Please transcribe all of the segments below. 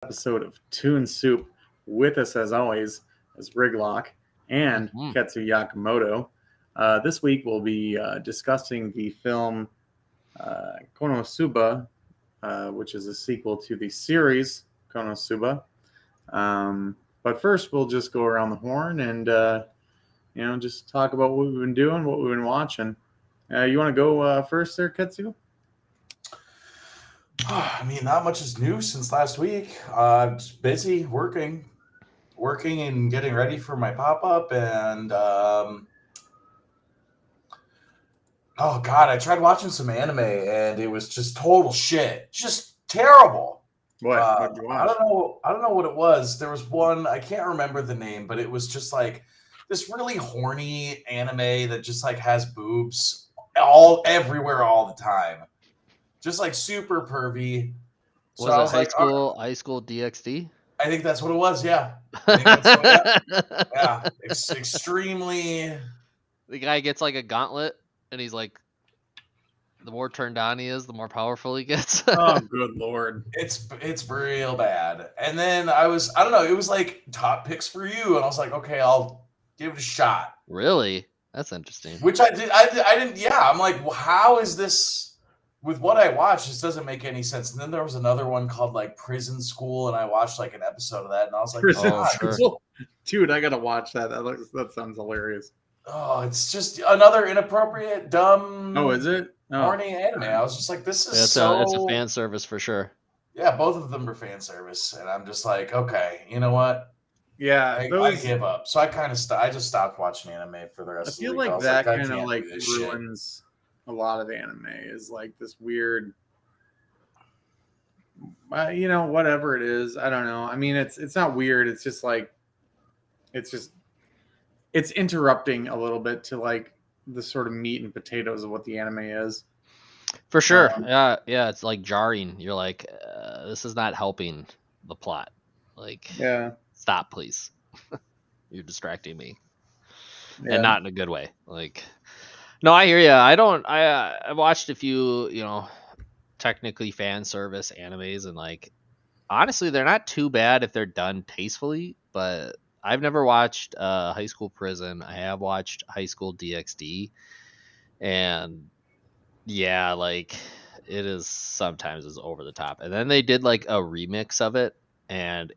episode of Toon Soup. With us, as always, is Riglock and Mhm. Ketsu Yakamoto. This week we'll be discussing the film KonaSuma, which is a sequel to the series KonaSuma. But first, we'll just go around the horn and just talk about what we've been doing, what we've been watching. You want to go first, there, Ketsu? I mean, not much is new since last week. Just busy working and getting ready for my pop up. And oh god, I tried watching some anime and it was just total shit, just terrible. What did you watch? I don't know what it was. There was one, I can't remember the name, but it was just like this really horny anime that just like has boobs all everywhere all the time, just like super pervy. So Was I it was like, high school DxD? I think that's what it was. Yeah, I think that's what, yeah. Extremely. The guy gets like a gauntlet, and he's like, the more turned on he is, the more powerful he gets. Oh, good lord! It's real bad. And then I don't know. It was like top picks for you, and I was like, okay, I'll give it a shot. Really? That's interesting. Which I did. I didn't. Yeah, I'm like, well, how is this? With what I watched, this doesn't make any sense. And then there was another one called like Prison School, and I watched like an episode of that, and I was like, Prison God, School. Dude, I gotta watch that. That sounds hilarious. oh, it's just another inappropriate, dumb. Oh, is it? Oh. Horny anime. I was just like, this is It's a fan service for sure. Yeah, both of them are fan service, and I'm just like, okay, you know what? Yeah, I give up. So I kind of I just stopped watching anime for the rest of the week. I feel like I was that I kind of can't like do this ruins a lot of anime. Is like this weird, whatever it is. I don't know. I mean, it's not weird. It's just like, it's interrupting a little bit to like the sort of meat and potatoes of what the anime is. For sure. Yeah, it's like jarring. You're like, this is not helping the plot. Like, Yeah. stop, please. You're distracting me, Yeah. and not in a good way. Like, no, I hear you. I watched a few, technically fan service animes, and like, honestly, they're not too bad if they're done tastefully. But I've never watched High School Prison. I have watched High School DxD, and yeah, like it is sometimes is over the top. And then they did like a remix of it, and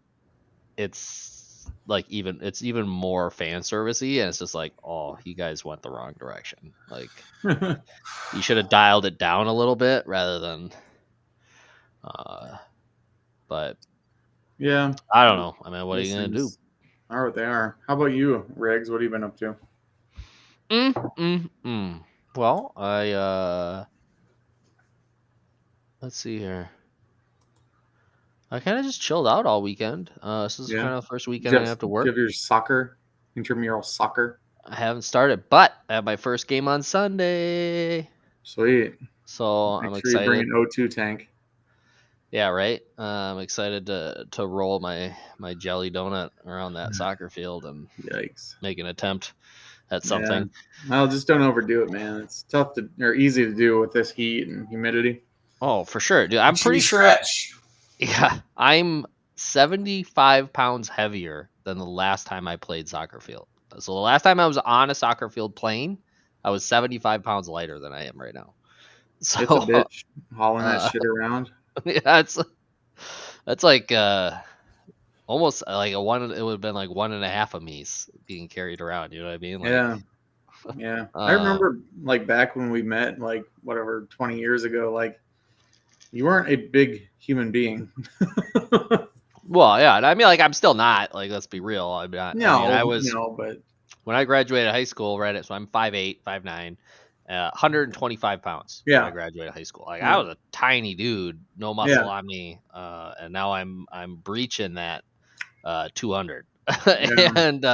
it's like it's even more fan servicey, and it's just like, oh, you guys went the wrong direction. Like, you should have dialed it down a little bit rather than but Yeah. I don't know. I mean, what are you gonna do? Are what they are. How about you, Riggs? What have you been up to? Well, let's see here. I kind of just chilled out all weekend. This is kind of the first weekend I have to work. Do you have your intramural soccer? I haven't started, but I have my first game on Sunday. Sweet. So I'm excited. You bring an O2 tank. Yeah, right. I'm excited to roll my jelly donut around that soccer field and make an attempt at something. Yeah. Well, just don't overdo it, man. It's tough or easy to do with this heat and humidity. Oh, for sure, dude. I'm pretty sure. Yeah, I'm 75 pounds heavier than the last time I played soccer field. So the last time I was on a soccer field playing, I was 75 pounds lighter than I am right now. So, it's a bitch hauling that shit around. Yeah, that's like almost like it would have been like 1.5 of me being carried around. You know what I mean? Like, yeah. I remember like back when we met, like whatever 20 years ago, like you weren't a big human being. Well, yeah, I mean, like I'm still not. Like, let's be real. I'm not. No, I was. But when I graduated high school, right? So I'm 5'8", 5'9". 125 pounds when I graduated high school. Like, I was a tiny dude, no muscle on me, and now I'm breaching that 200. And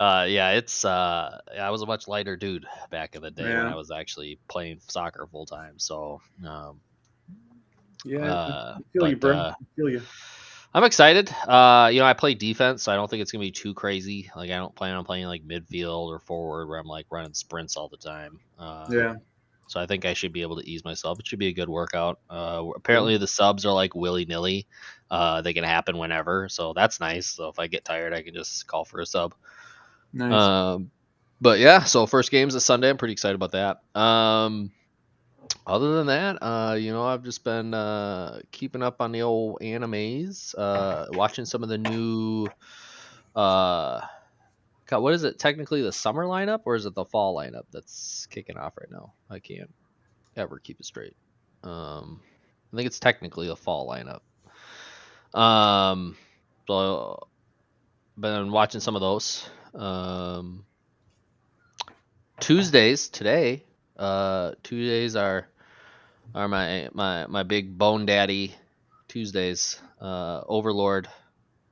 it's I was a much lighter dude back in the day when I was actually playing soccer full time. So I feel you, bro. I feel you. I'm excited. I play defense, so I don't think it's gonna be too crazy. Like, I don't plan on playing like midfield or forward where I'm like running sprints all the time. So I think I should be able to ease myself. It should be a good workout. Apparently the subs are like willy-nilly. They can happen whenever, so that's nice. So if I get tired, I can just call for a sub. Nice. But yeah, so first game's this Sunday. I'm pretty excited about that. Other than that, I've just been keeping up on the old animes, watching some of the new God, what is it? Technically the summer lineup, or is it the fall lineup that's kicking off right now? I can't ever keep it straight. I think it's technically the fall lineup. So been watching some of those. Tuesdays today. Tuesdays are my big Bone Daddy Tuesdays. Overlord.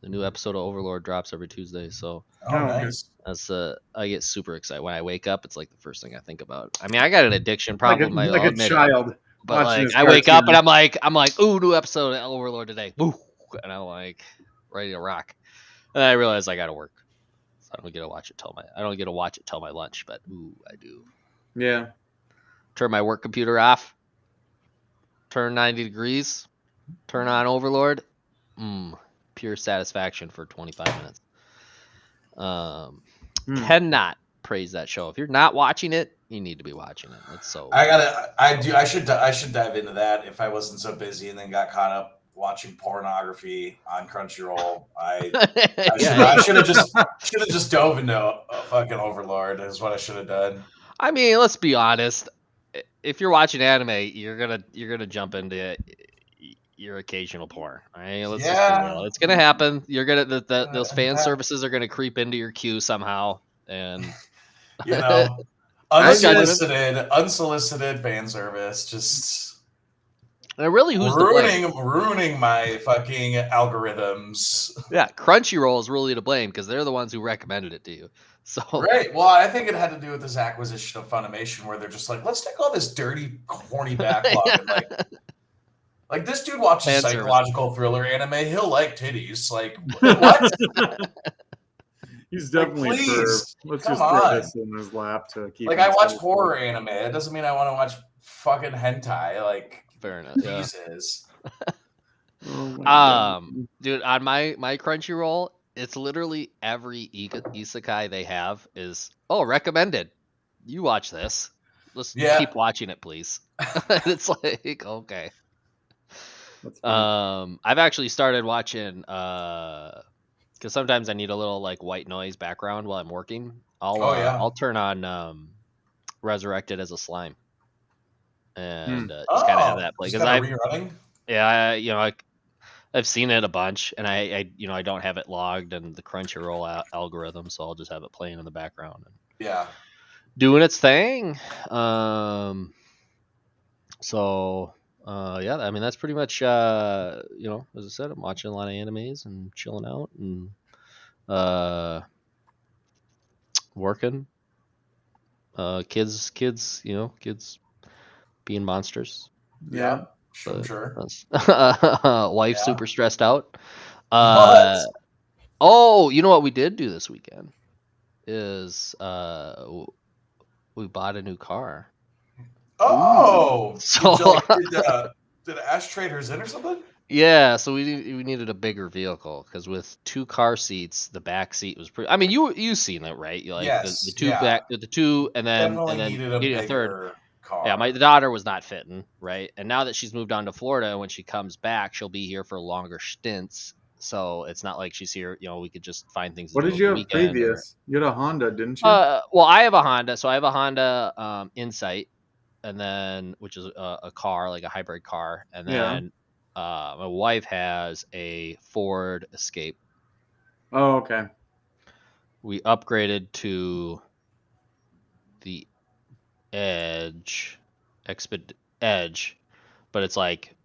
The new episode of Overlord drops every Tuesday, so Nice. that's I get super excited when I wake up. It's like the first thing I think about. I mean, I got an addiction Like problem. a I'll admit it. child. But watching like his I wake up cartoon. and I'm like, ooh, new episode of Overlord today. Woo! And I'm like ready to rock. And I realize I gotta work. So I don't get to watch it till my lunch, but ooh, I do. Yeah. Turn my work computer off. Turn 90 degrees. Turn on Overlord. Pure satisfaction for 25 minutes. Cannot praise that show. If you're not watching it, you need to be watching it. It's so. I should dive into that if I wasn't so busy and then got caught up watching pornography on Crunchyroll. I should have just dove into fucking Overlord. Is what I should have done. I mean, let's be honest. If you're watching anime, you're gonna jump into your occasional porn. All right, let's just be real. It's gonna happen. You're gonna those fan services are gonna creep into your queue somehow, and unsolicited fan service, just really who's to blame? Ruining my fucking algorithms. Yeah, Crunchyroll is really to blame because they're the ones who recommended it to you. So right. Well, I think it had to do with this acquisition of Funimation, where they're just like, let's take all this dirty, horny backlog and like this dude watches psychological thriller anime. He'll like titties. Like what? He's definitely like, please, let's just throw this in his lap to keep. Like I watch horror anime. It doesn't mean I want to watch fucking hentai. Like fair enough. Jesus. Dude, on my Crunchyroll, it's literally every isekai they have is recommended. You watch this. Let's keep watching it, please. It's like okay. I've actually started watching because sometimes I need a little like white noise background while I'm working. I'll turn on Resurrected as a Slime and just kind of have that play because I've seen it a bunch and I don't have it logged in the Crunchyroll algorithm, so I'll just have it playing in the background and doing its thing. I mean that's pretty much as I said, I'm watching a lot of animes and chilling out and working. Kids being monsters. Yeah, sure. Wife super stressed out. Oh, you know what we did do this weekend is we bought a new car. Oh, so did Ash trade hers in or something? Yeah, so we needed a bigger vehicle because with 2 car seats, the back seat was pretty. I mean, you seen it, right? You like the two, and then needed a third car. Yeah, my daughter was not fitting, right? And now that she's moved on to Florida, when she comes back, she'll be here for longer stints. So it's not like she's here. We could just find things. What did you have previous? You had a Honda, didn't you? Well, I have a Honda, so I have a Honda Insight, and then which is a car, like a hybrid car, and then my wife has a Ford Escape. Oh, okay. We upgraded to the Edge, but it's like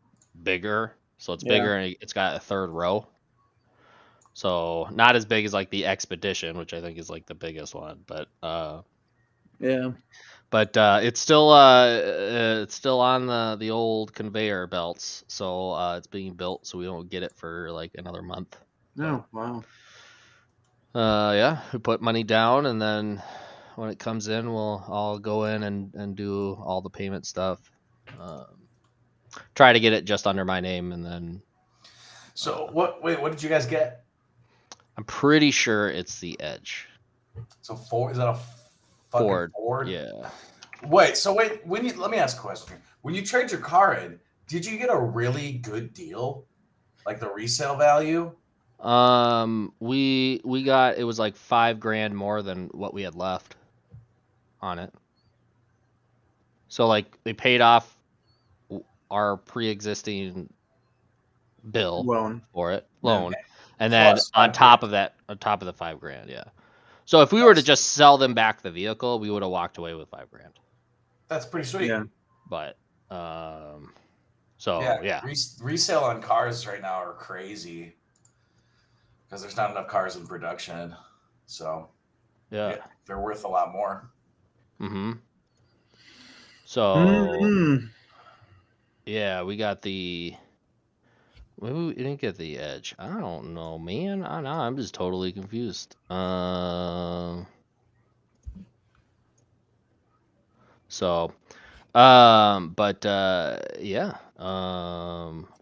bigger, so it's bigger and it's got a 3rd row. So not as big as like the Expedition, which I think is like the biggest one, but it's still on the old conveyor belts, so it's being built, so we don't get it for like another month. Oh, wow. We put money down, and then when it comes in, I'll go in and do all the payment stuff. Try to get it just under my name, and then. So what? Wait, what did you guys get? I'm pretty sure it's the Edge. So Ford, is that a fucking Ford? Yeah. Wait. Let me ask a question. When you trade your car in, did you get a really good deal, like the resale value? We got, it was like $5,000 more than what we had left on it. So like they paid off our pre-existing bill for it, loan, and then on top of that, on top of the $5,000, yeah. So if we were to just sell them back the vehicle, we would have walked away with $5,000. That's pretty sweet. Yeah. But so yeah. Resale on cars right now are crazy because there's not enough cars in production. So yeah, they're worth a lot more. Mm-hmm. So yeah, we got the. Maybe we didn't get the Edge. I don't know, man. I'm just totally confused. So, but yeah.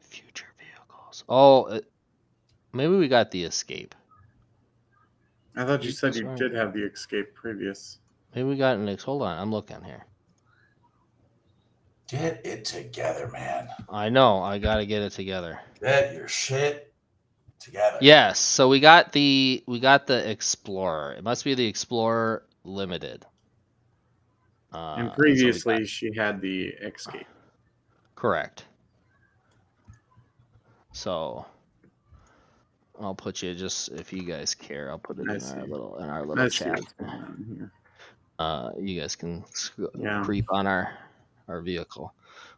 Future vehicles. Oh, maybe we got the Escape. I thought you said you did have the Escape previous. Maybe we got an Escape. Hold on, I'm looking here. Get it together, man. I know. I gotta get it together. Get your shit together. Yes. So we got the Explorer. It must be the Explorer Limited. And previously, she had the Escape. Correct. So I'll put you, just if you guys care, I'll put it in our little chat. You guys can creep on our vehicle.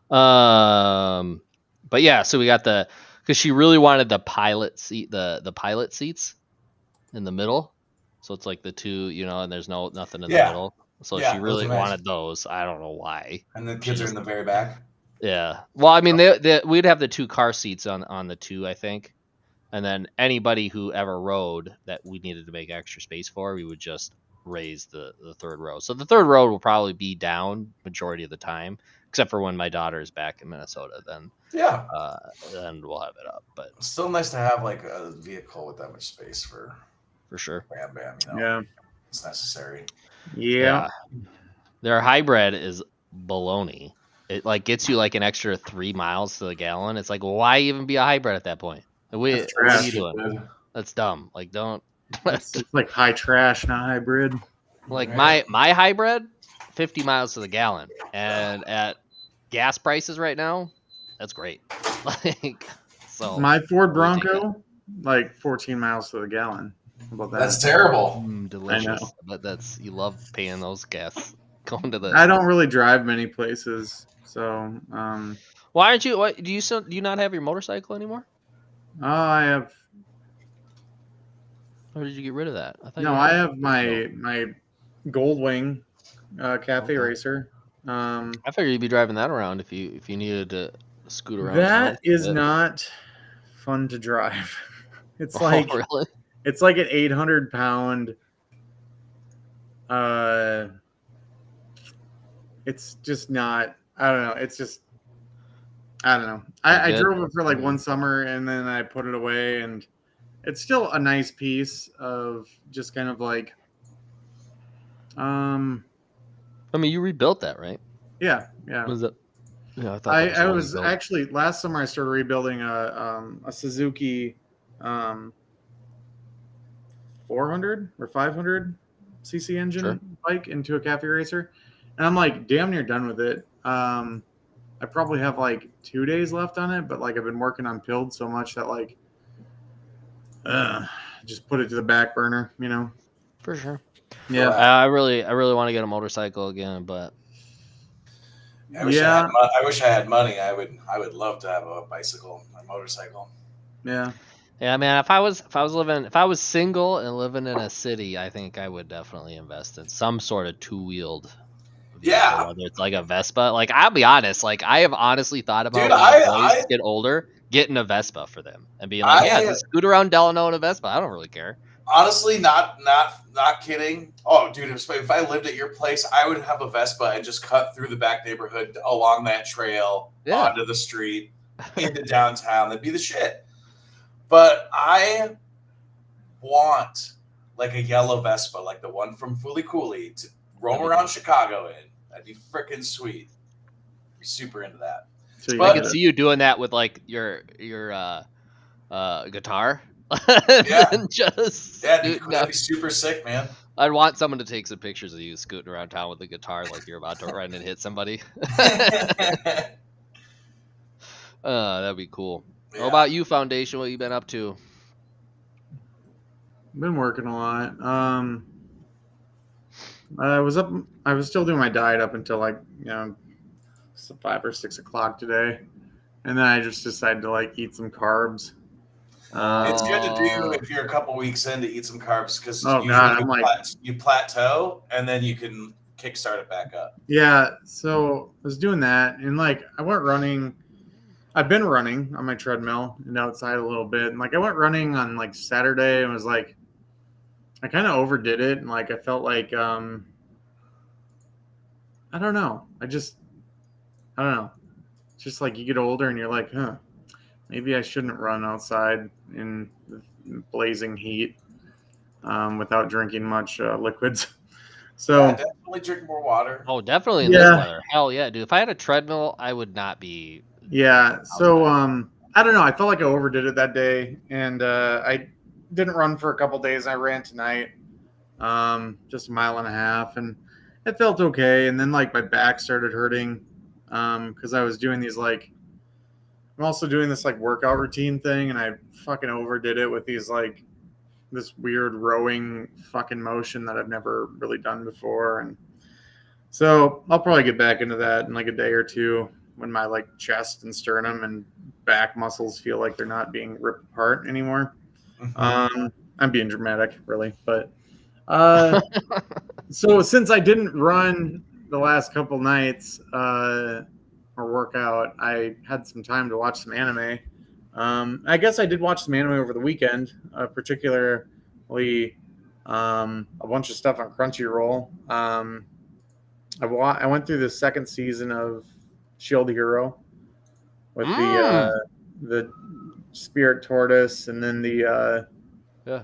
But yeah, so we got because she really wanted the pilot seat, the pilot seats in the middle. So it's like the two, and there's nothing in the middle. So she really wanted those. I don't know why. And the kids are in the very back. Yeah. Well, I mean, we'd have the two car seats on the two, I think. And then anybody who ever rode that we needed to make extra space for, we would just raise the third row. So the third row will probably be down majority of the time, except for when my daughter is back in Minnesota. Then then we'll have it up. But it's still nice to have like a vehicle with that much space for sure. Bam, Yeah, it's necessary. Yeah. Their hybrid is baloney. It like gets you like an extra 3 miles to the gallon. It's like, why even be a hybrid at that point? What are you doing? That's dumb. Like, don't. It's like high trash, not hybrid. Like my hybrid, 50 miles to the gallon, and at gas prices right now, that's great. Like, so my Ford Bronco, like 14 miles to the gallon. How about that? That's terrible. Delicious. But you love paying those gas going to the. I don't really drive many places, so. Why aren't you? What do you not have your motorcycle anymore? I have. Or did you get rid of that? I have my Goldwing cafe racer. I figured you'd be driving that around if you needed to scoot around. That is not fun to drive. It's like really? It's like an 800-pound. It's just not. I don't know. It's just. I don't know. I drove it for like one summer and then I put it away, and it's still a nice piece of just kind of like. I mean, you rebuilt that, right? Yeah. Was it? Yeah, I thought I was actually last summer. I started rebuilding a Suzuki 400 or 500 cc engine bike into a cafe racer, and I'm like damn near done with it. I probably have like 2 days left on it, but like I've been working on build so much that like just put it to the back burner, For sure. Yeah. I really want to get a motorcycle again, but I wish I had money. I would love to have a motorcycle. Yeah. Yeah, man. If I was single and living in a city, I think I would definitely invest in some sort of two-wheeled vehicle, whether it's like a Vespa. Like, I'll be honest, like I have honestly thought about when my boys get older, getting a Vespa for them and being like, just scoot around Delano in a Vespa. I don't really care. Honestly, not kidding. Oh, dude, if I lived at your place, I would have a Vespa and just cut through the back neighborhood along that trail Yeah. onto the street into downtown. That'd be the shit. But I want like a yellow Vespa, like the one from Fooly Cooley, to roam That'd be around cool. Chicago in. That'd be freaking sweet. Be super into that. So you I But- could get see you doing that with like your guitar. Yeah. And just That'd be super sick, man. I'd want someone to take some pictures of you scooting around town with the guitar like you're about to run and hit somebody. That'd be cool. Yeah. How about you, Foundation? What you been up to? been working a lot. I was still doing my diet up until like 5 or 6 o'clock today, and then I just decided to like eat some carbs. It's good to do Oh. if you're a couple weeks in to eat some carbs because Oh, God, I'm like- you plateau and then you can kickstart it back up. Yeah, so I was doing that, and like I went running. I've been running on my treadmill and outside a little bit, and like I went running on like Saturday and was like, I kind of overdid it, and like I felt like I don't know. I don't know. It's just like you get older and you're like, maybe I shouldn't run outside in blazing heat without drinking much liquids. So Yeah, definitely drink more water. Oh, definitely in Yeah. this weather. Hell yeah, dude. If I had a treadmill, I would not be. yeah, so I don't know. I felt like I overdid it that day, and I didn't run for a couple days. I ran tonight, just a mile and a half, and it felt okay. And then like my back started hurting because I was doing these like I'm also doing this like workout routine thing, and I fucking overdid it with these like this weird rowing fucking motion that I've never really done before. And so I'll probably get back into that in like a day or two when my like chest and sternum and back muscles feel like they're not being ripped apart anymore. I'm being dramatic, really, but so since I didn't run the last couple nights or work out, I had some time to watch some anime. I guess I did watch some anime over the weekend, particularly a bunch of stuff on Crunchyroll. I went through the second season of Shield Hero with the Spirit Tortoise, and then the Yeah.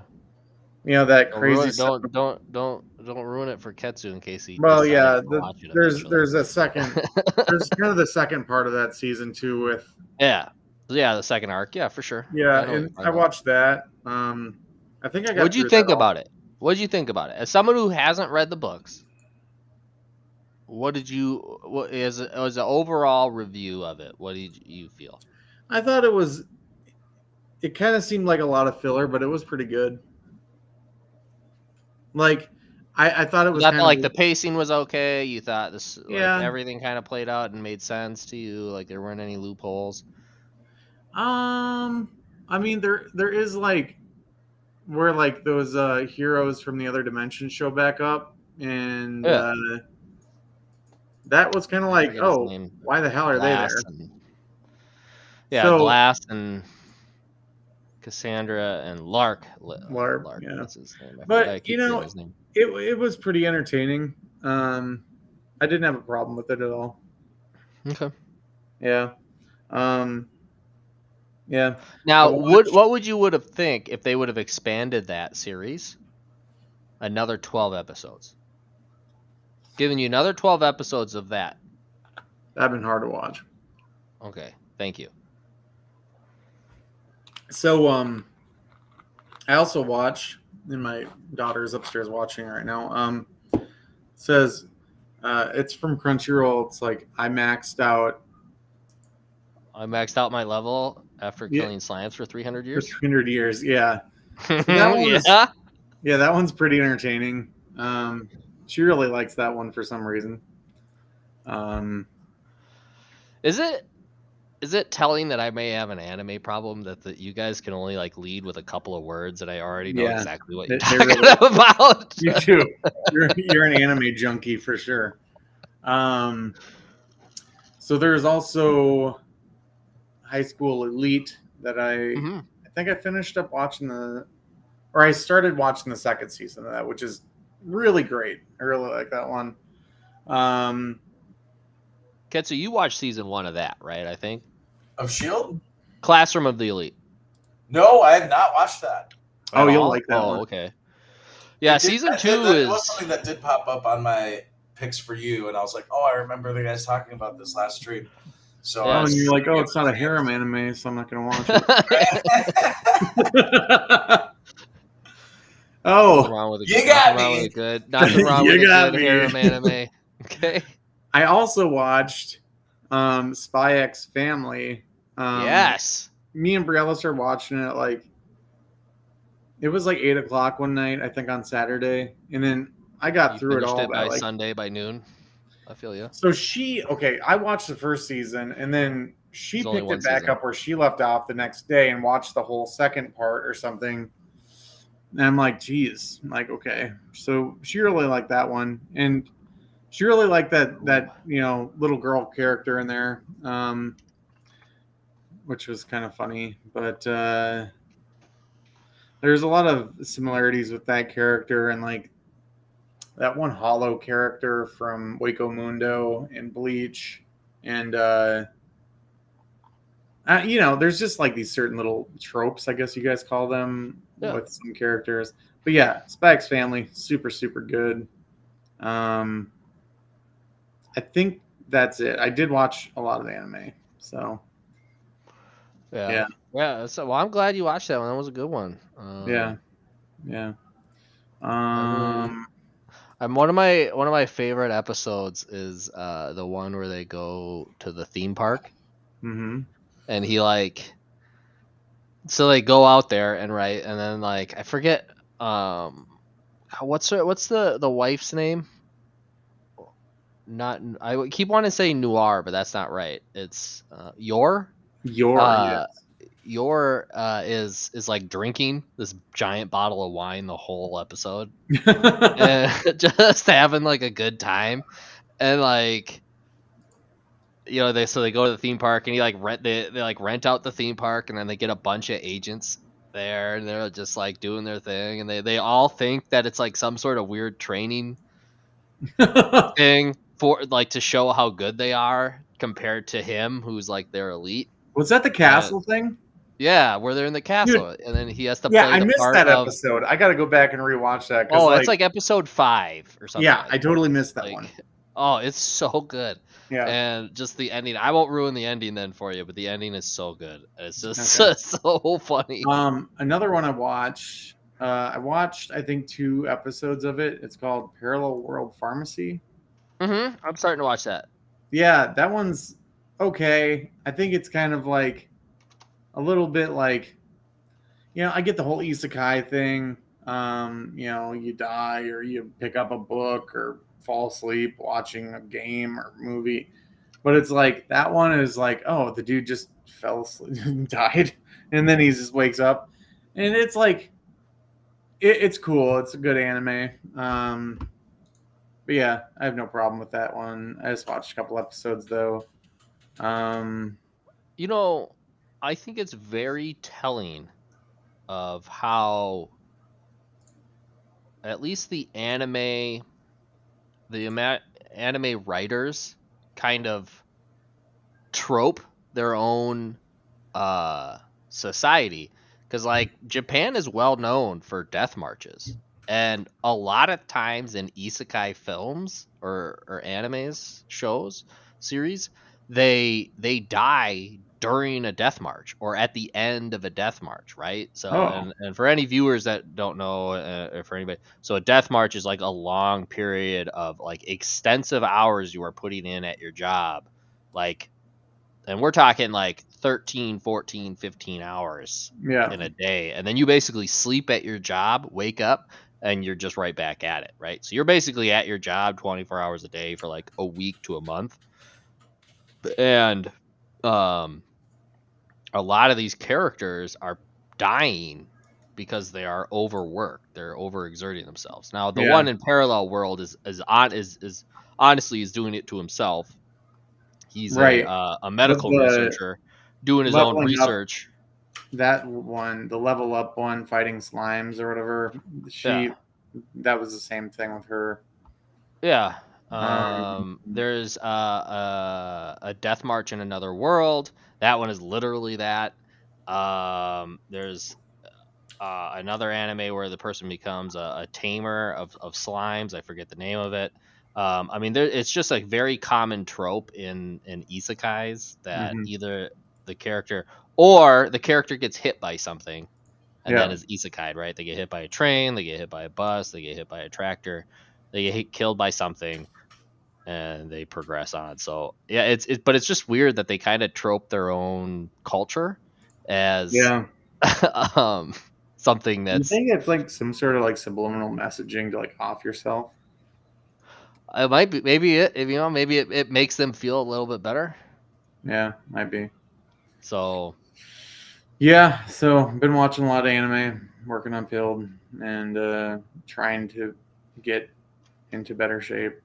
that Don't crazy. ruin it, don't ruin it for Ketsu in case he. Well, decides yeah, to watch it there's eventually. a second. There's kind of the second part of that season too with Yeah, the second arc. Yeah, for sure. yeah, know what and you're I talking about. watched that. I think I got. What'd you through think that all. about it? What'd you think about it? As someone who hasn't read the books, what is an overall review of it? What did you feel? I thought it kind of seemed like a lot of filler, but it was pretty good. Like, I thought it was You kind thought like of the pacing was okay. You thought this Yeah. like everything kind of played out and made sense to you. Like there weren't any loopholes. I mean there is like where like those heroes from the other dimension show back up, and Yeah. that was kind of like, forget his oh, name. why the hell are they there? Yeah, So- Glass and Cassandra and Lark. Lark, yeah. That's his name. I But, keep forgetting his name. It was pretty entertaining. I didn't have a problem with it at all. Okay. Yeah. Yeah. Now, I watched- what would you have think if they would have expanded that series another 12 episodes? Given you another 12 episodes of that. That'd been hard to watch. Okay, thank you. So I also watch, and my daughter's upstairs watching right now. Says it's from Crunchyroll. It's like I maxed out I maxed out my level after Yeah. killing slimes for 300 for years. 300 years. Yeah. that one was- Yeah. Yeah, that one's pretty entertaining. She really likes that one for some reason. Is it telling that I may have an anime problem that you guys can only like lead with a couple of words and I already know Yeah, exactly what they- you're they talking really- about? You too. You're an anime junkie for sure. So there's also High School Elite that I Mhm. think I finished up watching the or I started watching the second season of that, which is really great. I really like that one. Ketsu, you watched season 1 of that, right? I think Of Shield? Classroom of the Elite. No, I have not watched that. Oh, At you'll all? like that one. Okay. Yeah, season 2 that was is. something that did pop up on my picks for you, and I was like, oh, I remember the guys talking about this last stream. So Yeah, Oh, and you're like, oh, give it's it not a chance. harem anime, so I'm not going to watch it. Nothing Oh, wrong with a You good, got nothing wrong me. with a good, nothing wrong You with a got good me. harem anime. Okay. I also watched Spy X Family. Yes. Me and Briella started watching it like it was like 8 o'clock one night, I think on Saturday, and then I got You through it finished all it by by like. Sunday by noon. I feel you. So I watched the first season, and then she There's only picked one it back season. up where she left off the next day and watched the whole second part or something. And I'm like, geez, I'm like, okay. So she really liked that one, and she really liked that little girl character in there, which was kind of funny. But there's a lot of similarities with that character and like that one Hollow character from Waco Mundo and Bleach, and there's just like these certain little tropes, I guess you guys call them, with some characters. But yeah, Spy X Family, super, super good. I think that's it. I did watch a lot of anime, so Yeah. So, well, I'm glad you watched that one. That was a good one. yeah. One of my favorite episodes is the one where they go to the theme park, Mm-hmm. and he so they go out there and then like I forget what's the wife's name? Not I keep wanting to say Noir, but that's not right. It's Yor. Yes. Yor is like drinking this giant bottle of wine the whole episode and just having like a good time, and like they go to the theme park, and they rent out the theme park, and then they get a bunch of agents there, and they're just like doing their thing, and they all think that it's like some sort of weird training thing for like to show how good they are compared to him who's like their elite. Was that the castle thing? Yeah, where they're in the castle, and then he has to play I the missed part that of. episode. I got to go back and rewatch that. Oh, it's like episode 5 or something. Yeah, like I totally that. missed that one. Oh, it's so good. Yeah, and just the ending. I won't ruin the ending then for you, but the ending is so good. It's just so funny. Another one I watched. I think 2 episodes of it. It's called Parallel World Pharmacy. I'm starting to watch that. Yeah, that one's okay. I think it's kind of like a little bit like, I get the whole isekai thing. You die or you pick up a book or fall asleep watching a game or movie. But it's like that one is like, oh, the dude just fell asleep and died. And then he just wakes up. And it's like, it's cool. It's a good anime. But yeah, I have no problem with that one. I just watched a couple episodes though. I think it's very telling of how at least the anime writers kind of trope their own society, because like Japan is well known for death marches, and a lot of times in isekai films or animes, shows, series, they die during a death march or at the end of a death march, right? So and for any viewers that don't know, or for anybody, so a death march is like a long period of like extensive hours you are putting in at your job, like, and we're talking like 13, 14, 15 hours in a day, and then you basically sleep at your job, wake up, and you're just right back at it, right? So you're basically at your job 24 hours a day for like a week to a month. And a lot of these characters are dying because they are overworked. They're overexerting themselves. Now, the one in Parallel World is honestly doing it to himself. He's a medical researcher doing his own research. that one, the level up one, fighting slimes or whatever. That was the same thing with her. Yeah. Um, There's a Death March in Another World. That one is literally that. There's another anime where the person becomes a tamer of slimes. I forget the name of it. I mean, it's just a very common trope in isekais that Mhm. either the character or the character gets hit by something and then Yeah. is isekai, right? They get hit by a train, they get hit by a bus, they get hit by a tractor, they get killed by something, and they progress on. So yeah, but it's just weird that they kind of trope their own culture as Yeah. something You that's think it's like some sort of like subliminal messaging to like off yourself? it might be maybe maybe it makes them feel a little bit better. Yeah, might be. So Yeah, so been watching a lot of anime, working on build, and trying to get into better shape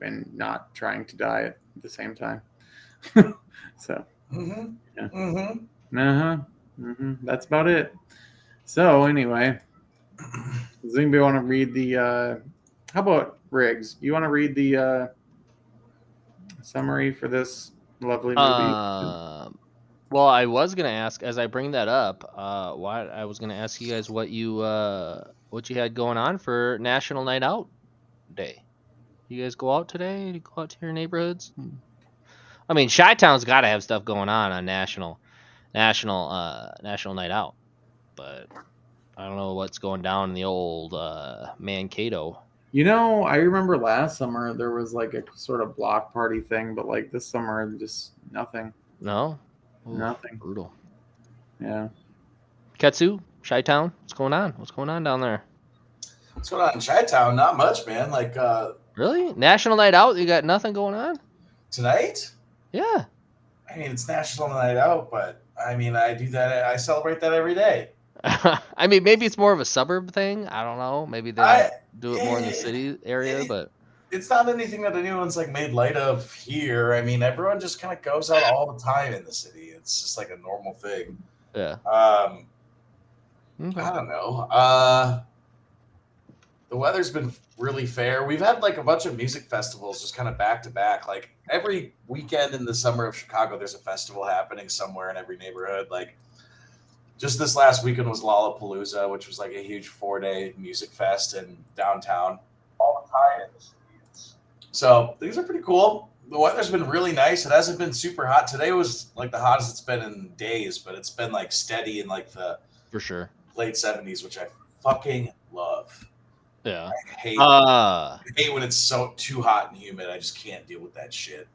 and not trying to die at the same time. So Mm-hmm. yeah, Mm-hmm. that's about it. So anyway, does anybody want to read the? How about Riggs? You want to read the summary for this lovely movie? well, I was gonna ask as I bring that up, why I was gonna ask you guys what you had going on for National Night Out Day. You guys go out today? You go out to your neighborhoods? I mean, Chi-Town's got to have stuff going on National Night Out, but I don't know what's going down in the old Mankato. You know, I remember last summer there was like a sort of block party thing, but like this summer, just nothing. No, oof, Nothing. brutal. Yeah. Ketsu, Chi-Town, what's going on? What's going on down there? What's going on in Chi-Town? Not much, man. Like Really? National Night Out? You got nothing going on? tonight? Yeah. I mean, it's National Night Out, but I mean, I do that. I celebrate that every day. I mean, maybe it's more of a suburb thing. I don't know. Maybe they don't do it more in the city area, but it's not anything that anyone's like made light of here. I mean, everyone just kind of goes out all the time in the city. It's just like a normal thing. yeah. I don't know. The weather's been really fair. We've had like a bunch of music festivals just kind of back to back. Like every weekend in the summer of Chicago, there's a festival happening somewhere in every neighborhood. Like just this last weekend was Lollapalooza, which was like a huge 4-day music fest in downtown. All the time in the city. So things are pretty cool. The weather's been really nice. It hasn't been super hot. Today was like the hottest it's been in days, but it's been like steady in like the For sure. late 70s, which I fucking love. Yeah. I hate when it's so too hot and humid. I just can't deal with that shit.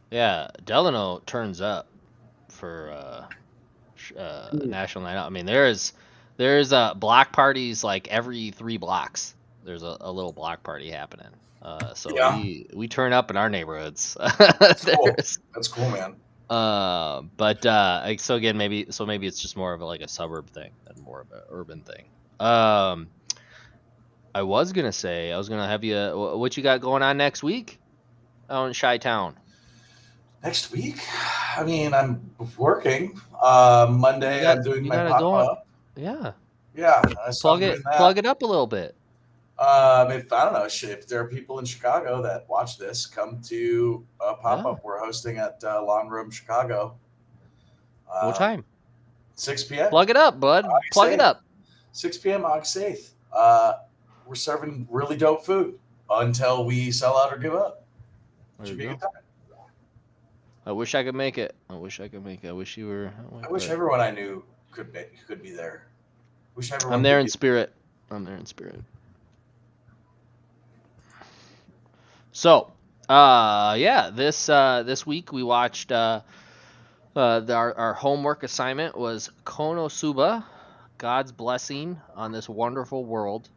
Yeah, Delano turns up for National Night Out. I mean, there's block parties like every 3 blocks. There's a little block party happening. So Yeah. we turn up in our neighborhoods. That's cool. That's cool, man. But so again, maybe it's just more of like a suburb thing than more of an urban thing. I was gonna have you what you got going on next week out in Chi-Town. Next week, I mean, I'm working. Monday, I'm doing my pop up. Yeah. Yeah. Plug it up a little bit. If I don't know, if there are people in Chicago that watch this, come to a pop up we're hosting at Lawn Room Chicago. What time? 6 p.m. Plug it up, bud. Plug it up. 6 p.m. August 8th. We're serving really dope food until we sell out or give up. Should be a good time. I wish I could make it. I wish you were. I wish everyone I knew could be there. I'm there in spirit. So, this week we watched our homework assignment was KonaSuma, God's Blessing on This Wonderful World,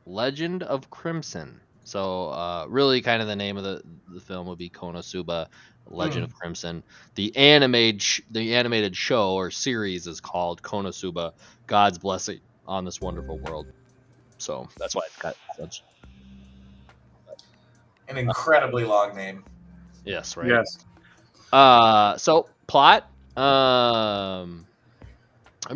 Legend of Crimson. So, really, kind of the name of the film would be KonaSuma, Legend of Crimson. The animated show or series is called KonaSuma, God's Blessing on This Wonderful World. So that's why it's got such an incredibly long name. Yes, right. Yes. So plot. I'm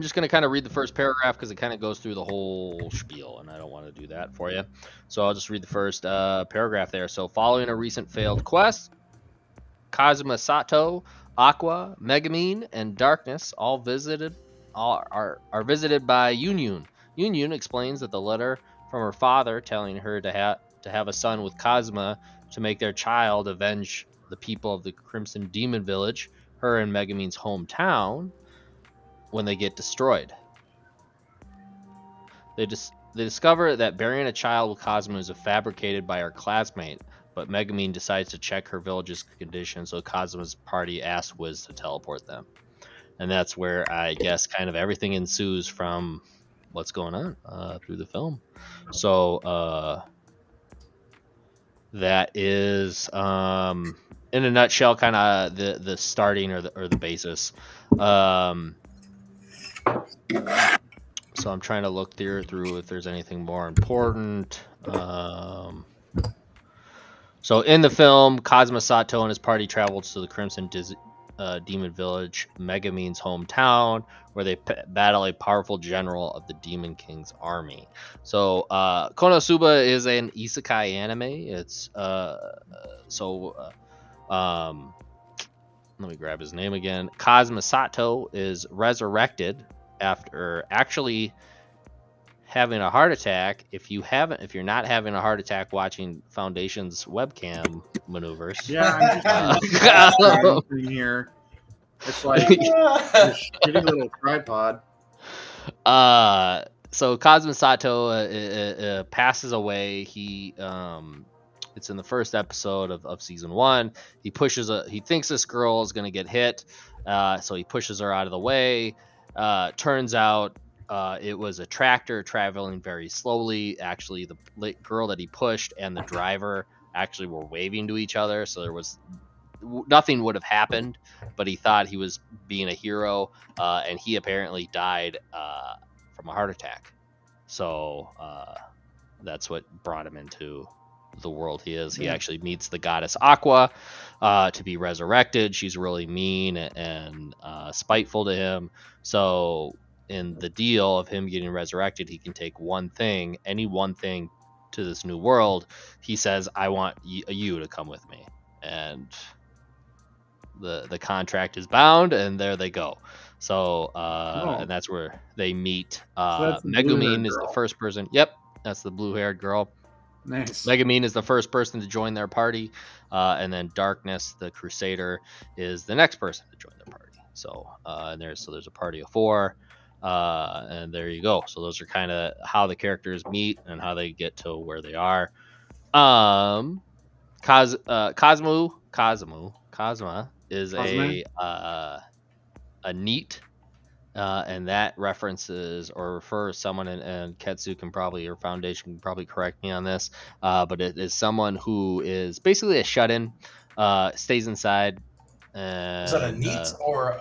just gonna kind of read the first paragraph because it kind of goes through the whole spiel, and I don't want to do that for you. So I'll just read the first paragraph there. So following a recent failed quest, Kazuma Sato, Aqua, Megamine, and Darkness all are visited by Yunyun. Yunyun explains that the letter from her father telling her to have a son with Kazuma to make their child avenge the people of the Crimson Demon Village, her and Megamine's hometown, when they get destroyed. They discover that burying a child with Kazuma is fabricated by her classmate, but Megamine decides to check her village's condition, so Kazuma's party asks Wiz to teleport them. And that's where I guess kind of everything ensues from what's going on through the film. So that is, in a nutshell, kind of the starting or the basis. So I'm trying to look through if there's anything more important. So in the film, Kazuma Sato and his party traveled to the Crimson Demon Village, Megamine's hometown, where they battle a powerful general of the Demon King's army. So KonaSuma is an isekai anime. It's let me grab his name again. Kazuma Sato is resurrected after actually having a heart attack. If you're not having a heart attack watching Foundation's webcam maneuvers, Yeah, I'm just in here. It's like this shitty little tripod. So Kazuma Sato passes away. He it's in the first episode of season 1. He thinks this girl is gonna get hit, so he pushes her out of the way. Turns out it was a tractor traveling very slowly. Actually, the girl that he pushed and the driver actually were waving to each other, so there was nothing would have happened, but he thought he was being a hero, and he apparently died from a heart attack. So that's what brought him into the world he is. He actually meets the goddess Aqua to be resurrected. She's really mean and spiteful to him. So in the deal of him getting resurrected, he can take any one thing to this new world. He says, I want you to come with me. And the contract is bound, and there they go. So and that's where they meet. Megumin is the first person. Yep, that's the blue-haired girl. Nice. Megamine is the first person to join their party, and then Darkness, the Crusader, is the next person to join their party. So there's a party of 4, and there you go. So those are kind of how the characters meet and how they get to where they are. Kazuma is a NEET. And that references or refers someone, and Ketsu can probably, or Foundation can probably correct me on this, but it is someone who is basically a shut-in, stays inside. Is that a NEET or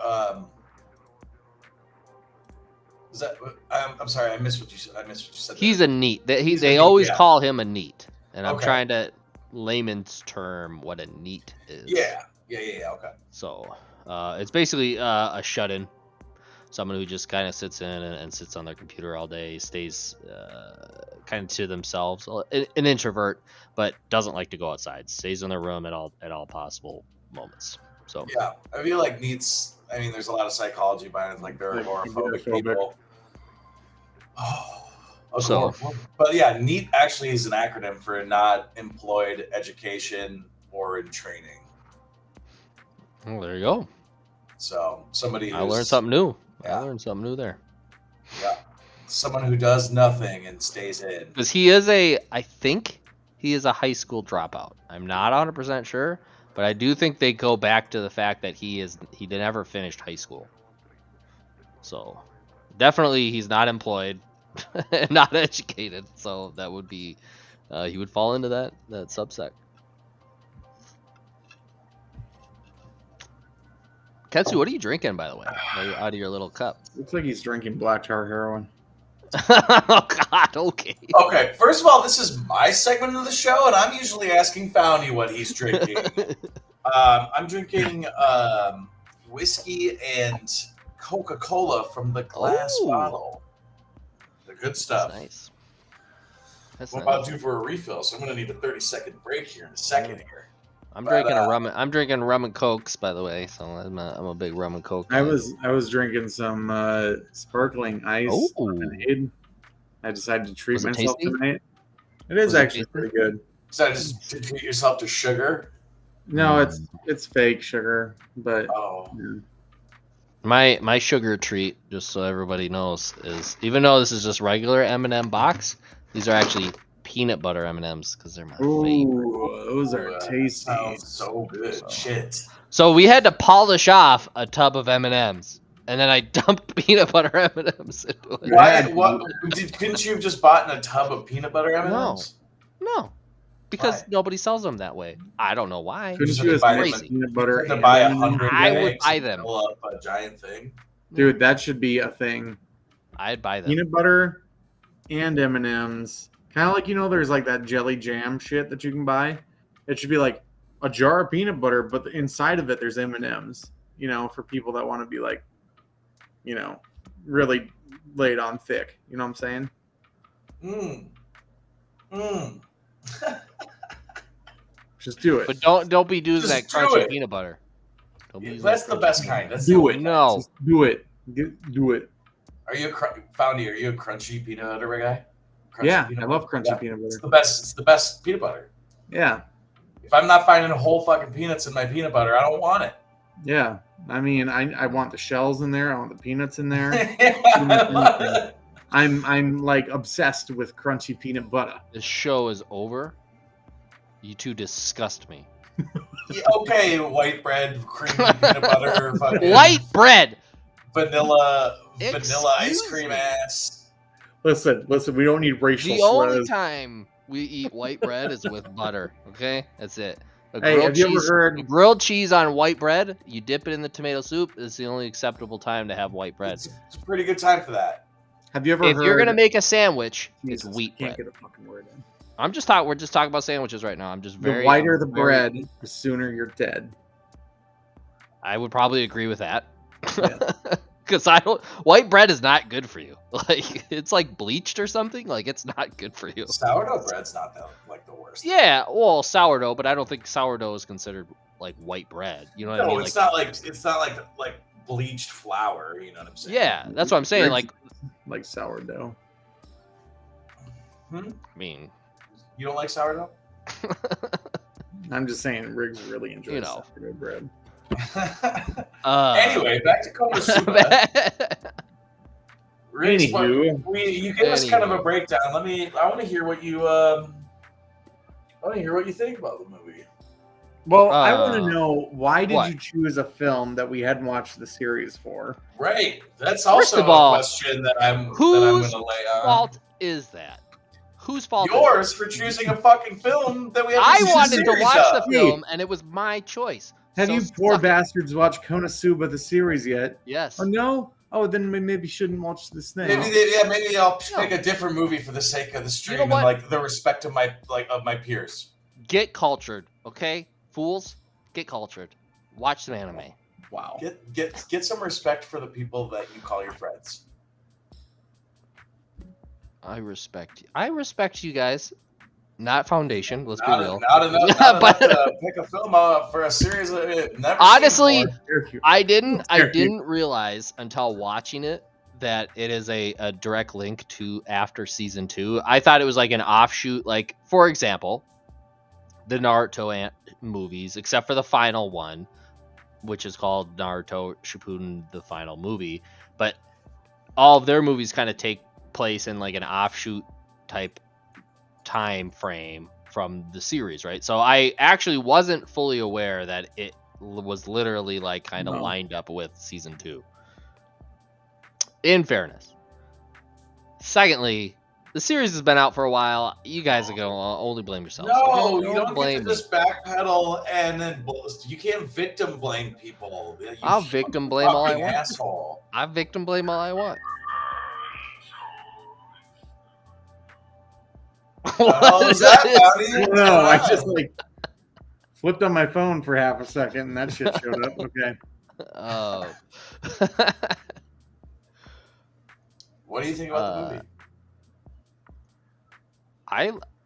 is that? I'm sorry, I missed what you said. He's a NEET. They always call him a NEET, and I'm trying to layman's term what a NEET is. Yeah. Okay. So it's basically a shut-in. Someone who just kind of sits in and sits on their computer all day, stays kind of to themselves, an introvert, but doesn't like to go outside, stays in their room at all possible moments. So yeah, I feel like NEETs. I mean, there's a lot of psychology behind it, like very agoraphobic people. But yeah, NEET actually is an acronym for not employed, education, or in training. Well, there you go. So somebody I learned something new. Yeah. I learned something new there. Yeah. Someone who does nothing and stays in. Because I think he is a high school dropout. I'm not 100% sure, but I do think they go back to the fact that he never finished high school. So definitely he's not employed and not educated. So that would be, he would fall into that subsect. Ketsu, what are you drinking, by the way? Out of your little cup. Looks like he's drinking black tar heroin. Oh, God, okay. Okay, first of all, this is my segment of the show, and I'm usually asking Foundy what he's drinking. I'm drinking whiskey and Coca-Cola from the glass Ooh. bottle. The good stuff. That's nice. That's I'm nice. about due for a refill, so I'm gonna need a 30-second break here in a second here. I'm But, drinking I'm drinking rum and cokes, by the way. So I'm a big rum and coke guy. I was drinking some sparkling ice Oh. lemonade. I decided to treat Was it myself tasty? tonight. It is Was it actually tasty? pretty good. So just to treat yourself to sugar. No, it's fake sugar, but Oh, yeah. My sugar treat, just so everybody knows, is even though this is just regular M&M box, these are actually peanut butter M&Ms because they're my favorite. Ooh, those are that tasty. sounds so good. So- Shit. So we had to polish off a tub of M&Ms, and then I dumped peanut butter M&Ms into it. Why? What? Couldn't you have just bought in a tub of peanut butter M&Ms? No, because Why? nobody sells them that way. I don't know why. Couldn't So you they just buy make them- peanut butter? To and buy M&Ms? 100 I would eggs buy and them. fill up a giant thing. Dude, that should be a thing. I'd buy them. Peanut butter and M&Ms. Kind of like, there's like that jelly jam shit that you can buy. It should be like a jar of peanut butter, but inside of it there's M&Ms. For people that want to be like, really laid on thick. You know what I'm saying? Just do it. But don't be doing Just that do crunchy it. peanut butter. Don't be using That's that the crunchy best peanut kind. That's Do the it. only kind. No. Just do it. Do it. Are you Foundy? Are you a crunchy peanut butter guy? Crunchy Yeah, peanut I love butter? crunchy Yeah. peanut It's butter. the best. It's the best peanut butter. Yeah. If I'm not finding whole fucking peanuts in my peanut butter, I don't want it. Yeah. I mean, I want the shells in there. I want the peanuts in there. I love it. I'm like obsessed with crunchy peanut butter. This show is over. You two disgust me. Yeah, okay, white bread, creamy peanut butter, fucking White bread. vanilla ice Excuse cream me. ass. Listen. We don't need racial The only slurs. time we eat white bread is with butter. Okay, that's it. A Hey, have you ever heard? grilled cheese on white bread? You dip it in the tomato soup. Is the only acceptable time to have white bread. It's a pretty good time for that. Have you ever If heard? you're gonna make a sandwich, Jesus, it's wheat I can't bread. get a fucking word in. We're just talking about sandwiches right now. I'm just very. The whiter the very- bread, the sooner you're dead. I would probably agree with that. Yeah. Because white bread is not good for you. Like it's like bleached or something. Like it's not good for you. Sourdough bread's not the worst. Yeah, well, sourdough, but I don't think sourdough is considered like white bread. You know what I No, mean? it's not like bleached flour. You know what I'm saying? Yeah, that's what I'm saying. Like, Like sourdough. I mean, You don't like sourdough? I'm just saying, Riggs really enjoys You know. sourdough bread. Anyway, back to KonaSuma. Riggs, Anywho. you give us kind of a breakdown. I want to hear what you think about the movie. Well, I want to know, why did what? you choose a film that we hadn't watched the series for? Right. That's First also of all, a question that I'm whose going to lay on. fault is that? Whose fault? Yours for choosing a fucking film that we haven't I seen wanted the to series watch of. the film, and it was my choice. Have So you poor suck it. bastards watched KonaSuma the series yet? Yes. Oh no? Oh, then we maybe shouldn't watch this thing. Maybe I'll No. pick a different movie for the sake of the stream know and what? like the respect of my peers. Get cultured, okay? Fools, get cultured. Watch some anime. Wow. Get some respect for the people that you call your friends. I respect you guys. Not Foundation. Let's be real. Not enough, Yeah, not but- enough to pick a film for a series that I've never Honestly, seen before. I didn't Dare you. realize until watching it that it is a direct link to after season 2. I thought it was like an offshoot, like for example, the Naruto movies, except for the final one, which is called Naruto Shippuden: The Final Movie. But all of their movies kind of take place in like an offshoot type time frame from the series, right? So I actually wasn't fully aware that it was literally like kind of No. lined up with season 2. In fairness. Secondly, the series has been out for a while. You guys are going to only blame yourselves. No, Okay? you don't get blame to me. just backpedal and then you can't victim blame people. You I'll victim blame all I fucking want. asshole. I victim blame all I want. What the hell is that, Bobby? No, I just like flipped on my phone for half a second, and that shit showed up. Okay. Oh. What do you think about the movie?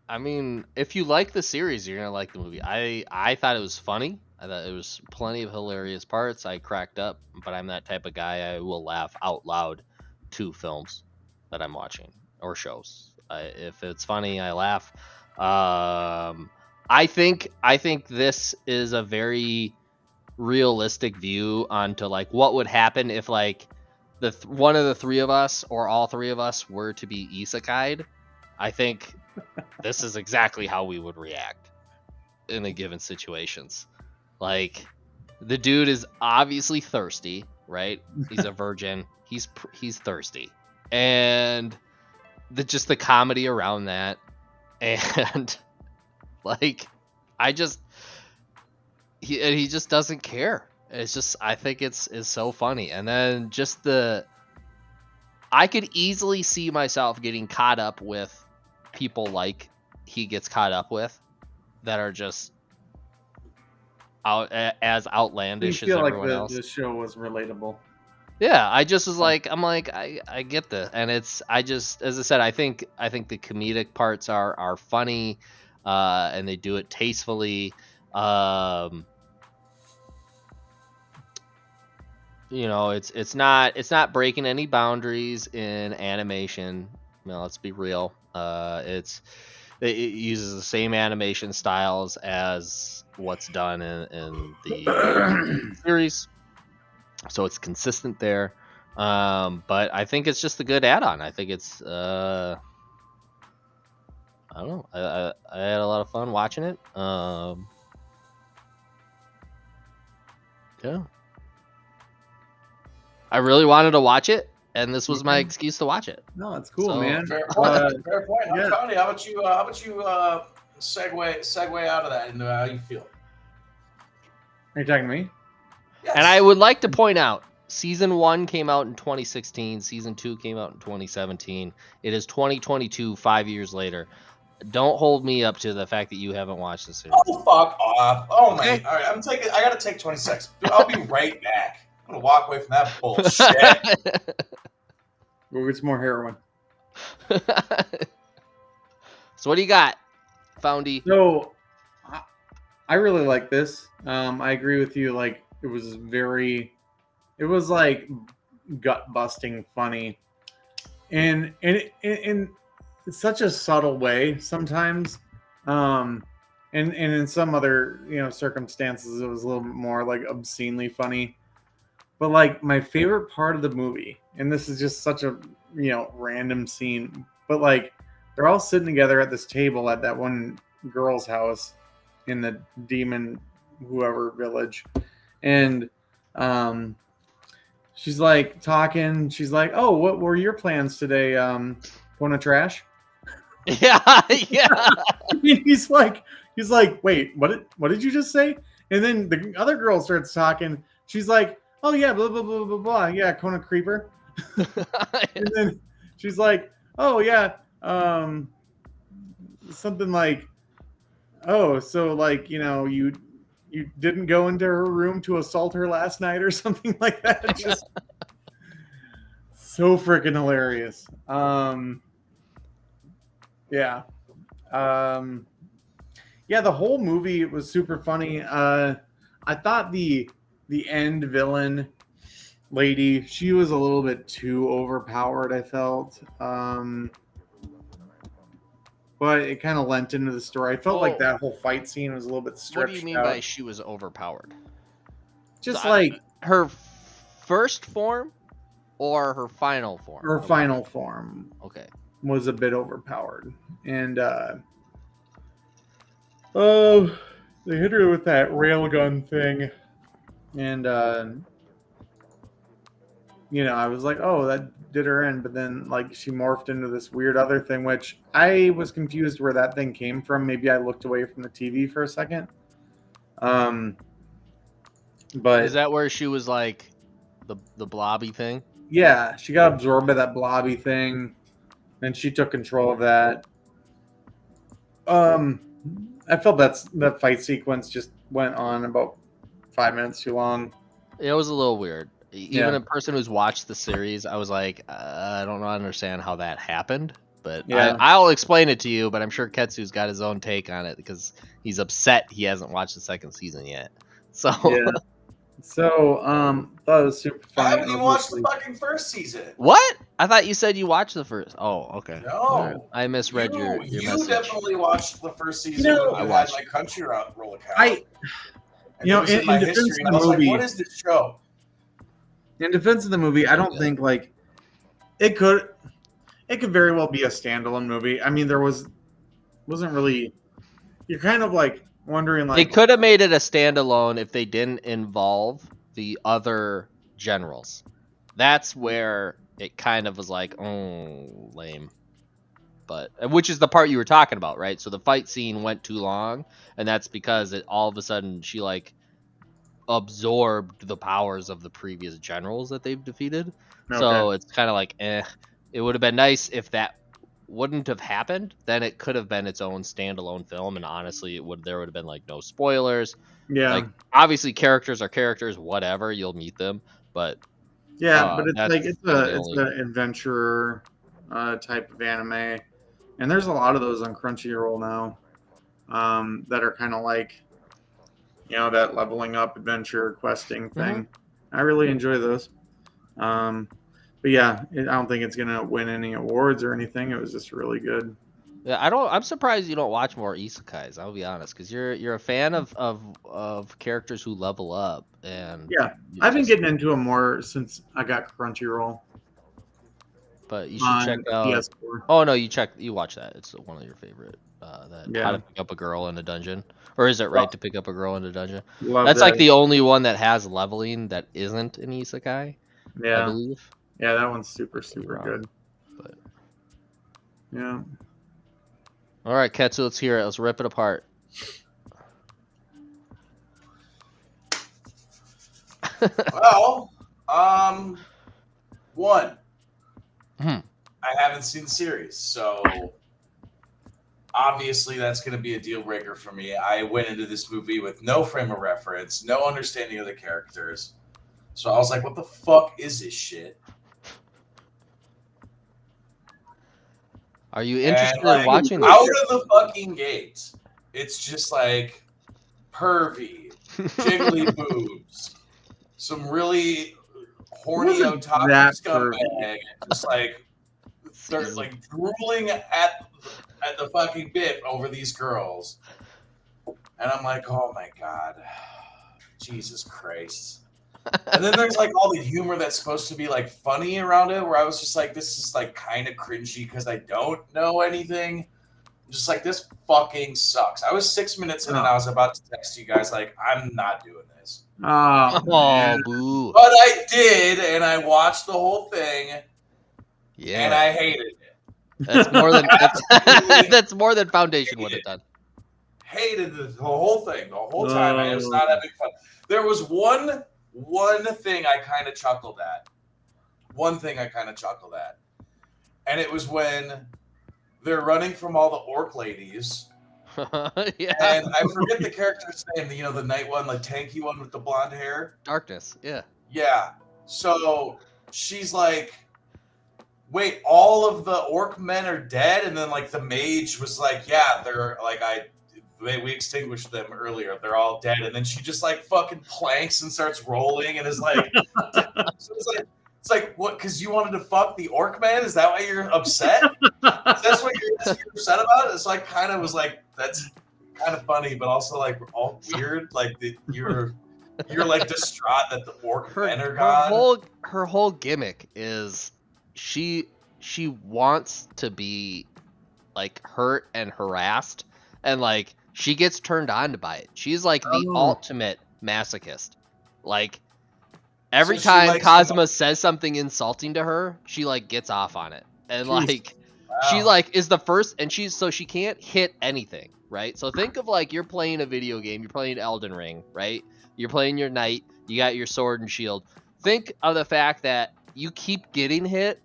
I mean, if you like the series, you're gonna like the movie. I thought it was funny. I thought it was plenty of hilarious parts. I cracked up, but I'm that type of guy. I will laugh out loud to films that I'm watching or shows. If it's funny, I laugh. I think this is a very realistic view onto like what would happen if like one of the three of us or all three of us were to be isekai'd. I think this is exactly how we would react in a given situations. Like, the dude is obviously thirsty, right? He's a virgin. He's thirsty, and just the comedy around that, and like, he just doesn't care. It's just, I think it's so funny, and then just I could easily see myself getting caught up with people like he gets caught up with that are just as outlandish as everyone else. The show was relatable. Yeah, I just was like, I get this, and it's, as I said, I think the comedic parts are funny, and they do it tastefully. You know, it's not breaking any boundaries in animation. No, let's be real. It uses the same animation styles as what's done in the series, so it's consistent there. But I think it's just a good add-on. I think it's I don't know. I had a lot of fun watching it. Yeah. I really wanted to watch it, and this was my excuse to watch it. No, it's cool, man. Fair point. Fair point. Yeah. Tony, how about you segue out of that into how you feel? Are you talking to me? Yes. And I would like to point out, season 1 came out in 2016. Season 2 came out in 2017. It is 2022, 5 years later. Don't hold me up to the fact that you haven't watched the series. Oh, fuck off. Oh, man. All right, I got to take 20 seconds. Dude, I'll be right back. I'm going to walk away from that bullshit. Go get some more heroin. So what do you got, Foundy? So, I really like this. I agree with you. Like, it was like gut busting funny, and in such a subtle way sometimes. And in some other circumstances, it was a little bit more like obscenely funny. But like my favorite part of the movie, and this is just such a random scene, but like they're all sitting together at this table at that one girl's house in the demon whoever village, and she's like talking. She's like, "Oh, what were your plans today? Going to trash?" Yeah. he's like, "Wait, what did you just say?" And then the other girl starts talking. She's like, "Oh yeah, blah blah blah blah blah. Yeah, Kona Creeper." And then she's like, "Oh yeah, something like, oh, so like you didn't go into her room to assault her last night or something like that." Just so freaking hilarious. Yeah. Yeah, the whole movie was super funny. I thought the end villain lady, she was a little bit too overpowered, I felt. But it kind of lent into the story. I felt like that whole fight scene was a little bit stretched out. What do you mean by she was overpowered? Just like her first form or her final form? Her final form. Okay. Was a bit overpowered. And they hit her with that railgun thing. And I was like, oh, that did her in. But then like she morphed into this weird other thing, which I was confused where that thing came from. Maybe I looked away from the TV for a second. But is that where she was like the blobby thing? Yeah, she got absorbed by that blobby thing. And she took control of that. I felt that fight sequence just went on about 5 minutes too long. It was a little weird. Even Yeah. a person who's watched the series, I was like, I don't understand how that happened. But Yeah. I'll explain it to you. But I'm sure Ketsu's got his own take on it because he's upset he hasn't watched the second season yet. So Yeah. So, thought it was super I funny. haven't even watched the fucking first season. what? I thought you said you watched the first. Oh, okay. No, All right. I misread your you message. definitely watched the first season You know, when I you had watched- my Crunchyroll account. I, and you know, it was in my in defense history, of and the I was like, movie, "What is this show?" in defense of the movie, I don't Yeah. think like it could very well be a standalone movie. I mean, wasn't really. You're kind of like wondering They like, could have made it a standalone if they didn't involve the other generals. That's where it kind of was like, oh, lame. But which is the part you were talking about, right? So the fight scene went too long, and that's because it all of a sudden she like absorbed the powers of the previous generals that they've defeated. okay, So it's kind of like, It would have been nice if that wouldn't have happened. Then it could have been its own standalone film, and honestly, there would have been like no spoilers. yeah, Like obviously, characters are characters. Whatever, you'll meet them, but yeah, but it's that's like it's kind of the an only. adventure type of anime, and there's a lot of those on Crunchyroll now that are kind of like, that leveling up adventure questing thing. I really enjoy those. But yeah, I don't think it's gonna win any awards or anything. It was just really good. Yeah, I'm surprised you don't watch more isekais. I'll be honest, because you're a fan of characters who level up, and Yeah, you I've been just- getting into them more since I got Crunchyroll But you should on check out. PS4. Oh no, you watch that. It's one of your favorite. That How Yeah, to Pick Up a Girl in a Dungeon, or is it Right to Pick Up a Girl in a Dungeon? love That's that. like the only one that has leveling that isn't an isekai, I Yeah, believe. yeah, that one's super Could be wrong, good. But Yeah. all right, Ketsu, let's hear it. Let's rip it apart. Well, one, Hmm. I haven't seen the series, so obviously that's going to be a deal breaker for me. I went into this movie with no frame of reference, no understanding of the characters, so I was like, "What the fuck is this shit?" Are you And interested like, in watching out this? of the fucking gate, it's just like pervy, jiggly boobs, some really horny Wasn't otaku that scumbag, pervy. and just like they're like drooling at the fucking bit over these girls, and I'm like, oh my god, Jesus Christ. And then there's like all the humor that's supposed to be like funny around it, where I was just like, this is like kind of cringy because I don't know anything. I'm just like, this fucking sucks. I was 6 minutes in and I was about to text you guys like, I'm not doing this. Oh, Oh, boo! But I did, and I watched the whole thing, and Yeah, I hated it. that's more than Absolutely that's more than Foundation would have done. Hated the whole thing the whole time. I was not having fun. There was one thing I kind of chuckled at. And it was when they're running from all the orc ladies. Yeah, And I forget the character's name, the night one, the tanky one with the blonde hair. Darkness. Yeah. Yeah. So she's like, wait, all of the orc men are dead? And then like the mage was like, yeah, they're like, we extinguished them earlier. They're all dead. And then she just like fucking planks and starts rolling and is like, so it's like what? Because you wanted to fuck the orc man? Is that why you're upset? That's what you're upset about? So I kind of was like, that's kind of funny, but also like all weird. Like you're like distraught that the orc men are gone. Her whole gimmick is she wants to be like hurt and harassed, and like she gets turned on by it. She's like the ultimate masochist. Like every time KonaSuma says something insulting to her, she like gets off on it, and like she like is the first, and she can't hit anything, right? So think of like you're playing a video game, you're playing Elden Ring, right? You're playing your knight, you got your sword and shield. Think of the fact that you keep getting hit,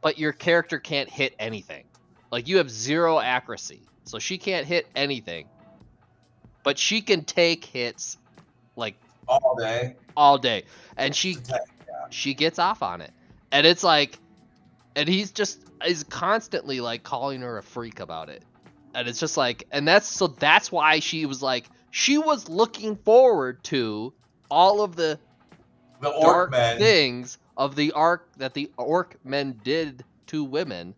but your character can't hit anything. Like you have zero accuracy, so she can't hit anything. but she can take hits like all day. all day, and Just attack. she gets off on it, and it's like, and he's constantly like calling her a freak about it, and it's just like, and that's why she was looking forward to all of the orc dark men things of the arc that the orc men did to women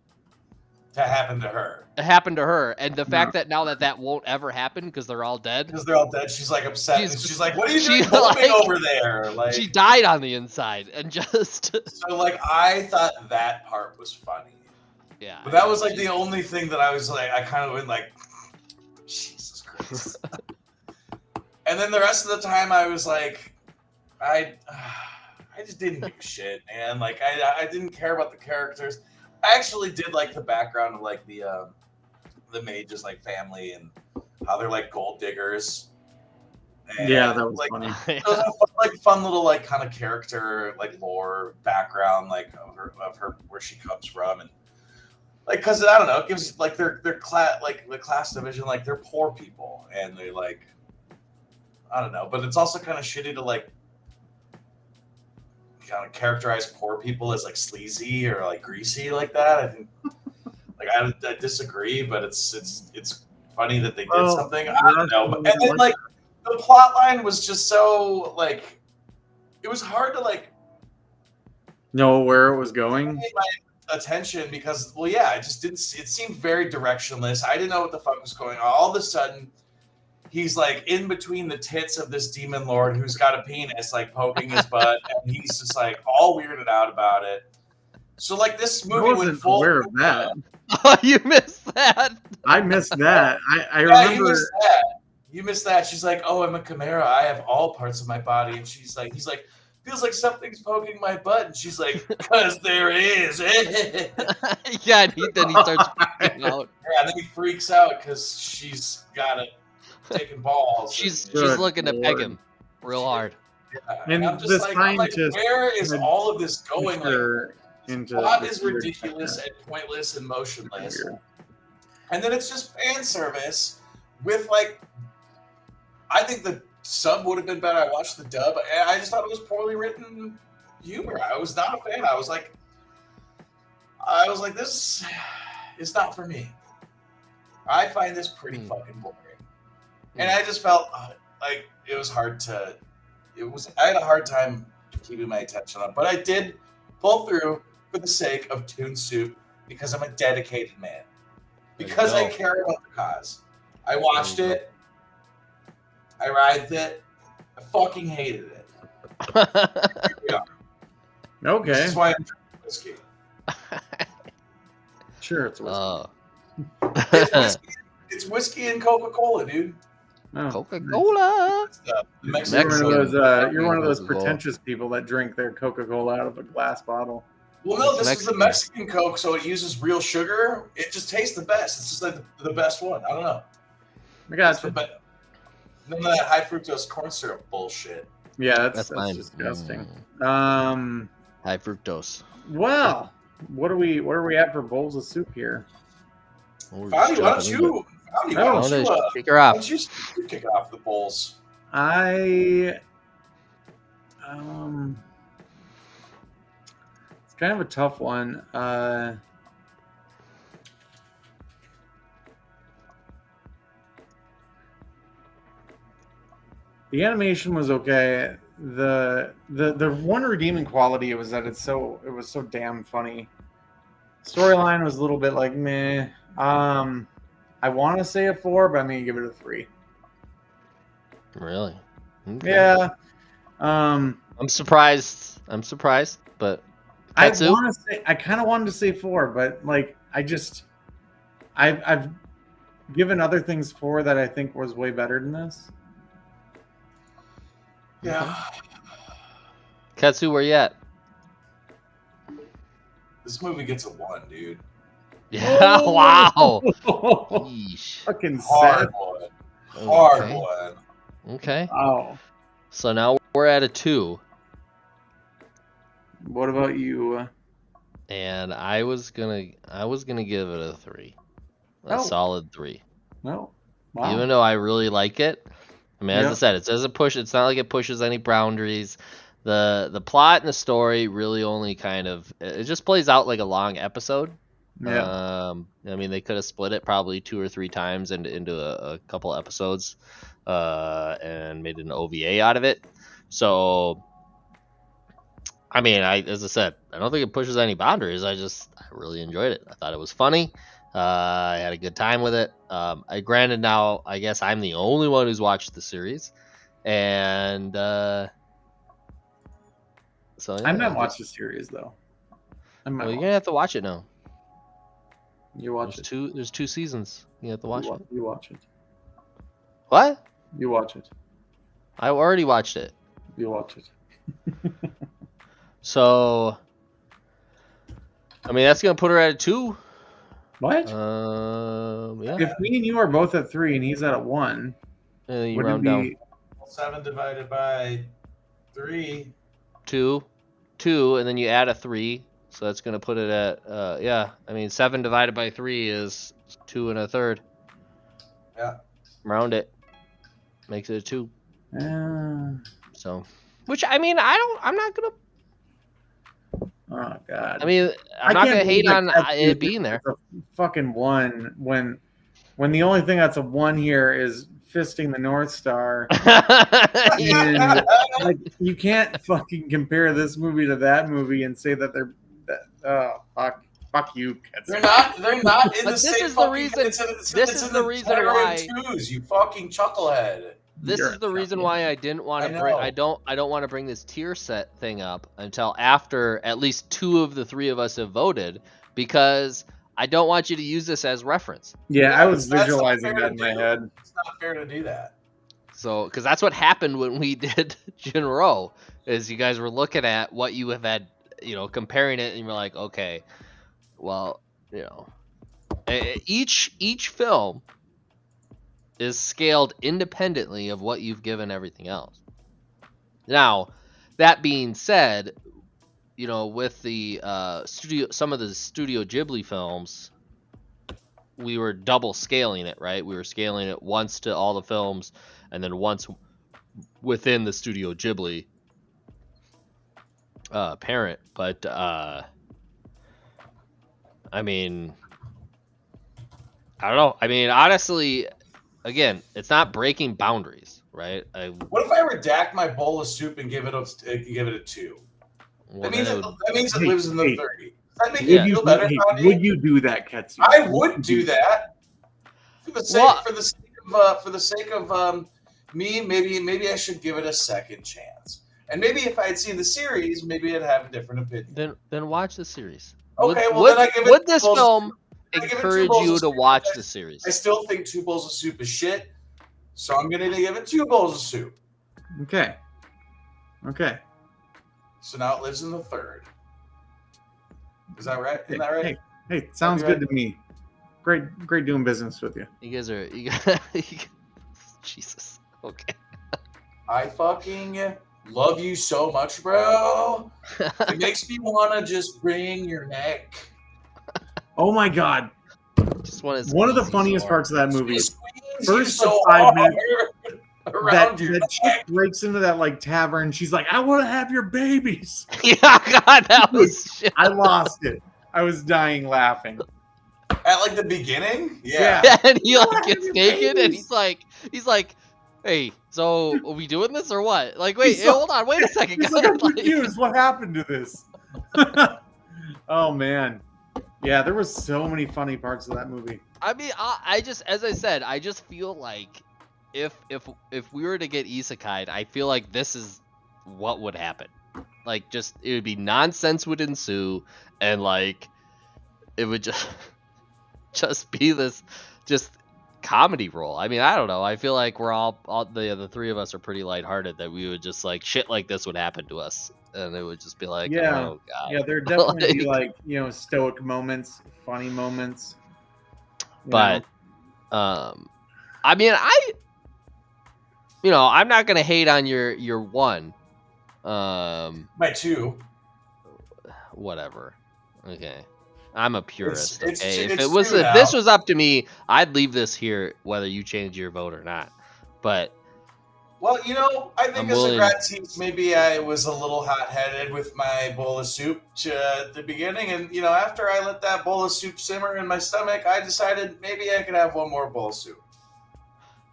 to happen to her. It happened to her, and the fact that now that won't ever happen because they're all dead. Because they're all dead, she's like upset. She's like, "What are you she, doing moping like, over there?" Like she died on the inside, and just so like I thought that part was funny. yeah. But that was like the only thing that I was like, I kind of went like, Jesus Christ. And then the rest of the time I was like, I just didn't give a shit, and like I didn't care about the characters. I actually did like the background of like the mage's like family and how they're like gold diggers. And, yeah, that was like, funny. It was a fun little like kind of character like lore background like of her where she comes from, and like because I don't know, it gives like their class, like the class division, like they're poor people and they like I don't know, but it's also kind of shitty to like kind of characterize poor people as like sleazy or like greasy like that. I think like I disagree, but it's funny that they did something. I don't know, but, and then like the plot line was just so like it was hard to like know where it was going. pay my attention because well yeah, I just didn't see, it seemed very directionless. I didn't know what the fuck was going on. All of a sudden he's like in between the tits of this demon lord who's got a penis like poking his butt, and he's just like all weirded out about it. So like this movie I wasn't aware of that. Oh, you missed that. I missed that. I yeah, remember. You missed that. She's like, "Oh, I'm a chimera. I have all parts of my body," and he's like, "Feels like something's poking my butt," and she's like, "Cause there is." Yeah, and then he starts freaking out. Yeah, and then he freaks out because she's got it taking balls. She's Good looking to peg Lord. him real hard. Yeah, And I'm just the like, scientist where is had all of this going? Like, into plot this is weird ridiculous kind and pointless and motionless, weird. and then it's just fan service with like. I think the sub would have been better. I watched the dub, and I just thought it was poorly written humor. I was not a fan. I was like, this is not for me. I find this pretty fucking boring, and I just felt like it was hard to. I had a hard time keeping my attention on, but I did pull through for the sake of Toon Soup because I'm a dedicated man. Because I care about the cause. I watched it. I writhed it. I fucking hated it. Here we are. Okay. This is why I'm drinking whiskey. Sure, it's whiskey. It's whiskey and Coca-Cola, dude. Oh, Coca-Cola. It's the You're one of those pretentious people that drink their Coca-Cola out of a glass bottle. Well, no, this is the Mexican Coke, so it uses real sugar. It just tastes the best. It's just like the best one. I don't know. I got you. None of that high fructose corn syrup bullshit. Yeah, that's fine. disgusting. High fructose. Well, what are we at for bowls of soup here? Fowdy, why don't you kick her off? Why don't you kick off the bowls? It's kind of a tough one. The animation was okay. The one redeeming quality was that it was so damn funny. Storyline was a little bit like meh. I want to say a 4, but I'm gonna give it a 3. Really? Okay. Yeah. I'm surprised, but Katsu? I kind of wanted to say 4, but like I've given other things 4 that I think was way better than this. Yeah. Katsu, where you at? This movie gets a 1, dude. Yeah. Wow. Fucking hard sad. one. Hard one. Okay. Oh. So now we're at a 2. What about you? And I was gonna give it a 3. A solid 3. No. Wow. even though I really like it. I mean, as Yeah. I said, it doesn't push. It's not like it pushes any boundaries. The plot and the story really only kind of it just plays out like a long episode. Yeah. I mean, they could have split it probably 2 or 3 times into a couple episodes, and made an OVA out of it. So, I mean, as I said, I don't think it pushes any boundaries. I really enjoyed it. I thought it was funny. I had a good time with it. Granted, now I guess I'm the only one who's watched the series, and so yeah, I might watch the series though. Well, you're gonna have to watch it now. You watch it. There's 2 seasons. You have to watch it. You watch it. What? You watch it. I already watched it. You watch it. So, I mean, that's gonna put her at a 2. What? Yeah. If me and you are both at 3 and he's at 1, You would round it down. be 7 divided by 3. 2, and then you add a 3, so that's gonna put it at yeah. I mean, 7 divided by 3 is 2 1/3. Yeah. Round it, makes it a 2. So, which I mean, I'm not gonna. Oh God. I mean, I'm not gonna hate on it being there. It's a fucking 1 when the only thing that's a 1 here is fisting the North Star. And, like, you can't fucking compare this movie to that movie and say that they're. Oh fuck you, kids. They're not in But the this same is the fucking. reason- It's this is the reason why- twos, you fucking chucklehead. This You're is the a reason chuckle. why I didn't want I to bring. know. I don't want to bring this tier set thing up until after at least 2 of the 3 of us have voted, because I don't want you to use this as reference. Yeah, I was that's not visualizing fair that to in my do. head. It's not fair to do that. So, because that's what happened when we did Jinro, is you guys were looking at what you have had, comparing it, and you're like, okay, well, each film is scaled independently of what you've given everything else. Now, that being said, with the some of the Studio Ghibli films, we were double scaling it, right? We were scaling it once to all the films, and then once within the Studio Ghibli parent. But I mean, I don't know. I mean, honestly, again, it's not breaking boundaries, right? What if I redact my bowl of soup and give it a 2? Well, That means then it Hey, lives in the hey. 30. Does that make Would you you feel better, Connie? would you do that, Ketsu? I would do that for the sake Well- for the sake of me. Maybe I should give it a second chance. And maybe if I had seen the series, maybe I'd have a different opinion. then watch the series. Okay, well, would, then I give it would this 2 bowls- film I give it 2 encourage bowls you of to soup. watch the series? I still think 2 bowls of soup is shit, so I'm gonna give it 2 bowls of soup. Okay. So now it lives in the 3rd. Is that right? Isn't that right? Hey, sounds good to me. Great doing business with you. You guys are Jesus. Okay. I fucking love you so much, bro. It makes me want to just wring your neck. Oh my God! Just want to One of the funniest parts of that movie. Squeeze you First, so like, 5 hard minutes, around your that chick breaks into that like tavern. She's like, "I want to have your babies." Yeah, God, that was shit. I lost it. I was dying laughing. At like the beginning. Yeah. And he What like gets are your naked, and babies? he's like, hey, so are we doing this or what? Like, wait, He's so- hold on, wait a second, He's guys. like, I'm Like, confused. What happened to this? Oh man, yeah, there was so many funny parts of that movie. I mean, I just, as I said, I just feel like if we were to get isekai'd, I feel like this is what would happen. Like, just it would be nonsense would ensue, and like it would just be this just comedy role. I mean, I don't know. I feel like we're all the 3 of us are pretty lighthearted that we would just like shit like this would happen to us, and it would just be like, Yeah. oh god. Yeah, there definitely be like stoic moments, funny moments. you But know. I mean, I'm not gonna hate on your 1. My 2. Whatever. Okay. I'm a purist. It's Okay, if two this now. was up to me, I'd leave this here whether you change your vote or not. But Well, I think I'm as a willing. grad teach, maybe I was a little hot-headed with my bowl of soup at the beginning, and after I let that bowl of soup simmer in my stomach, I decided maybe I could have one more bowl of soup.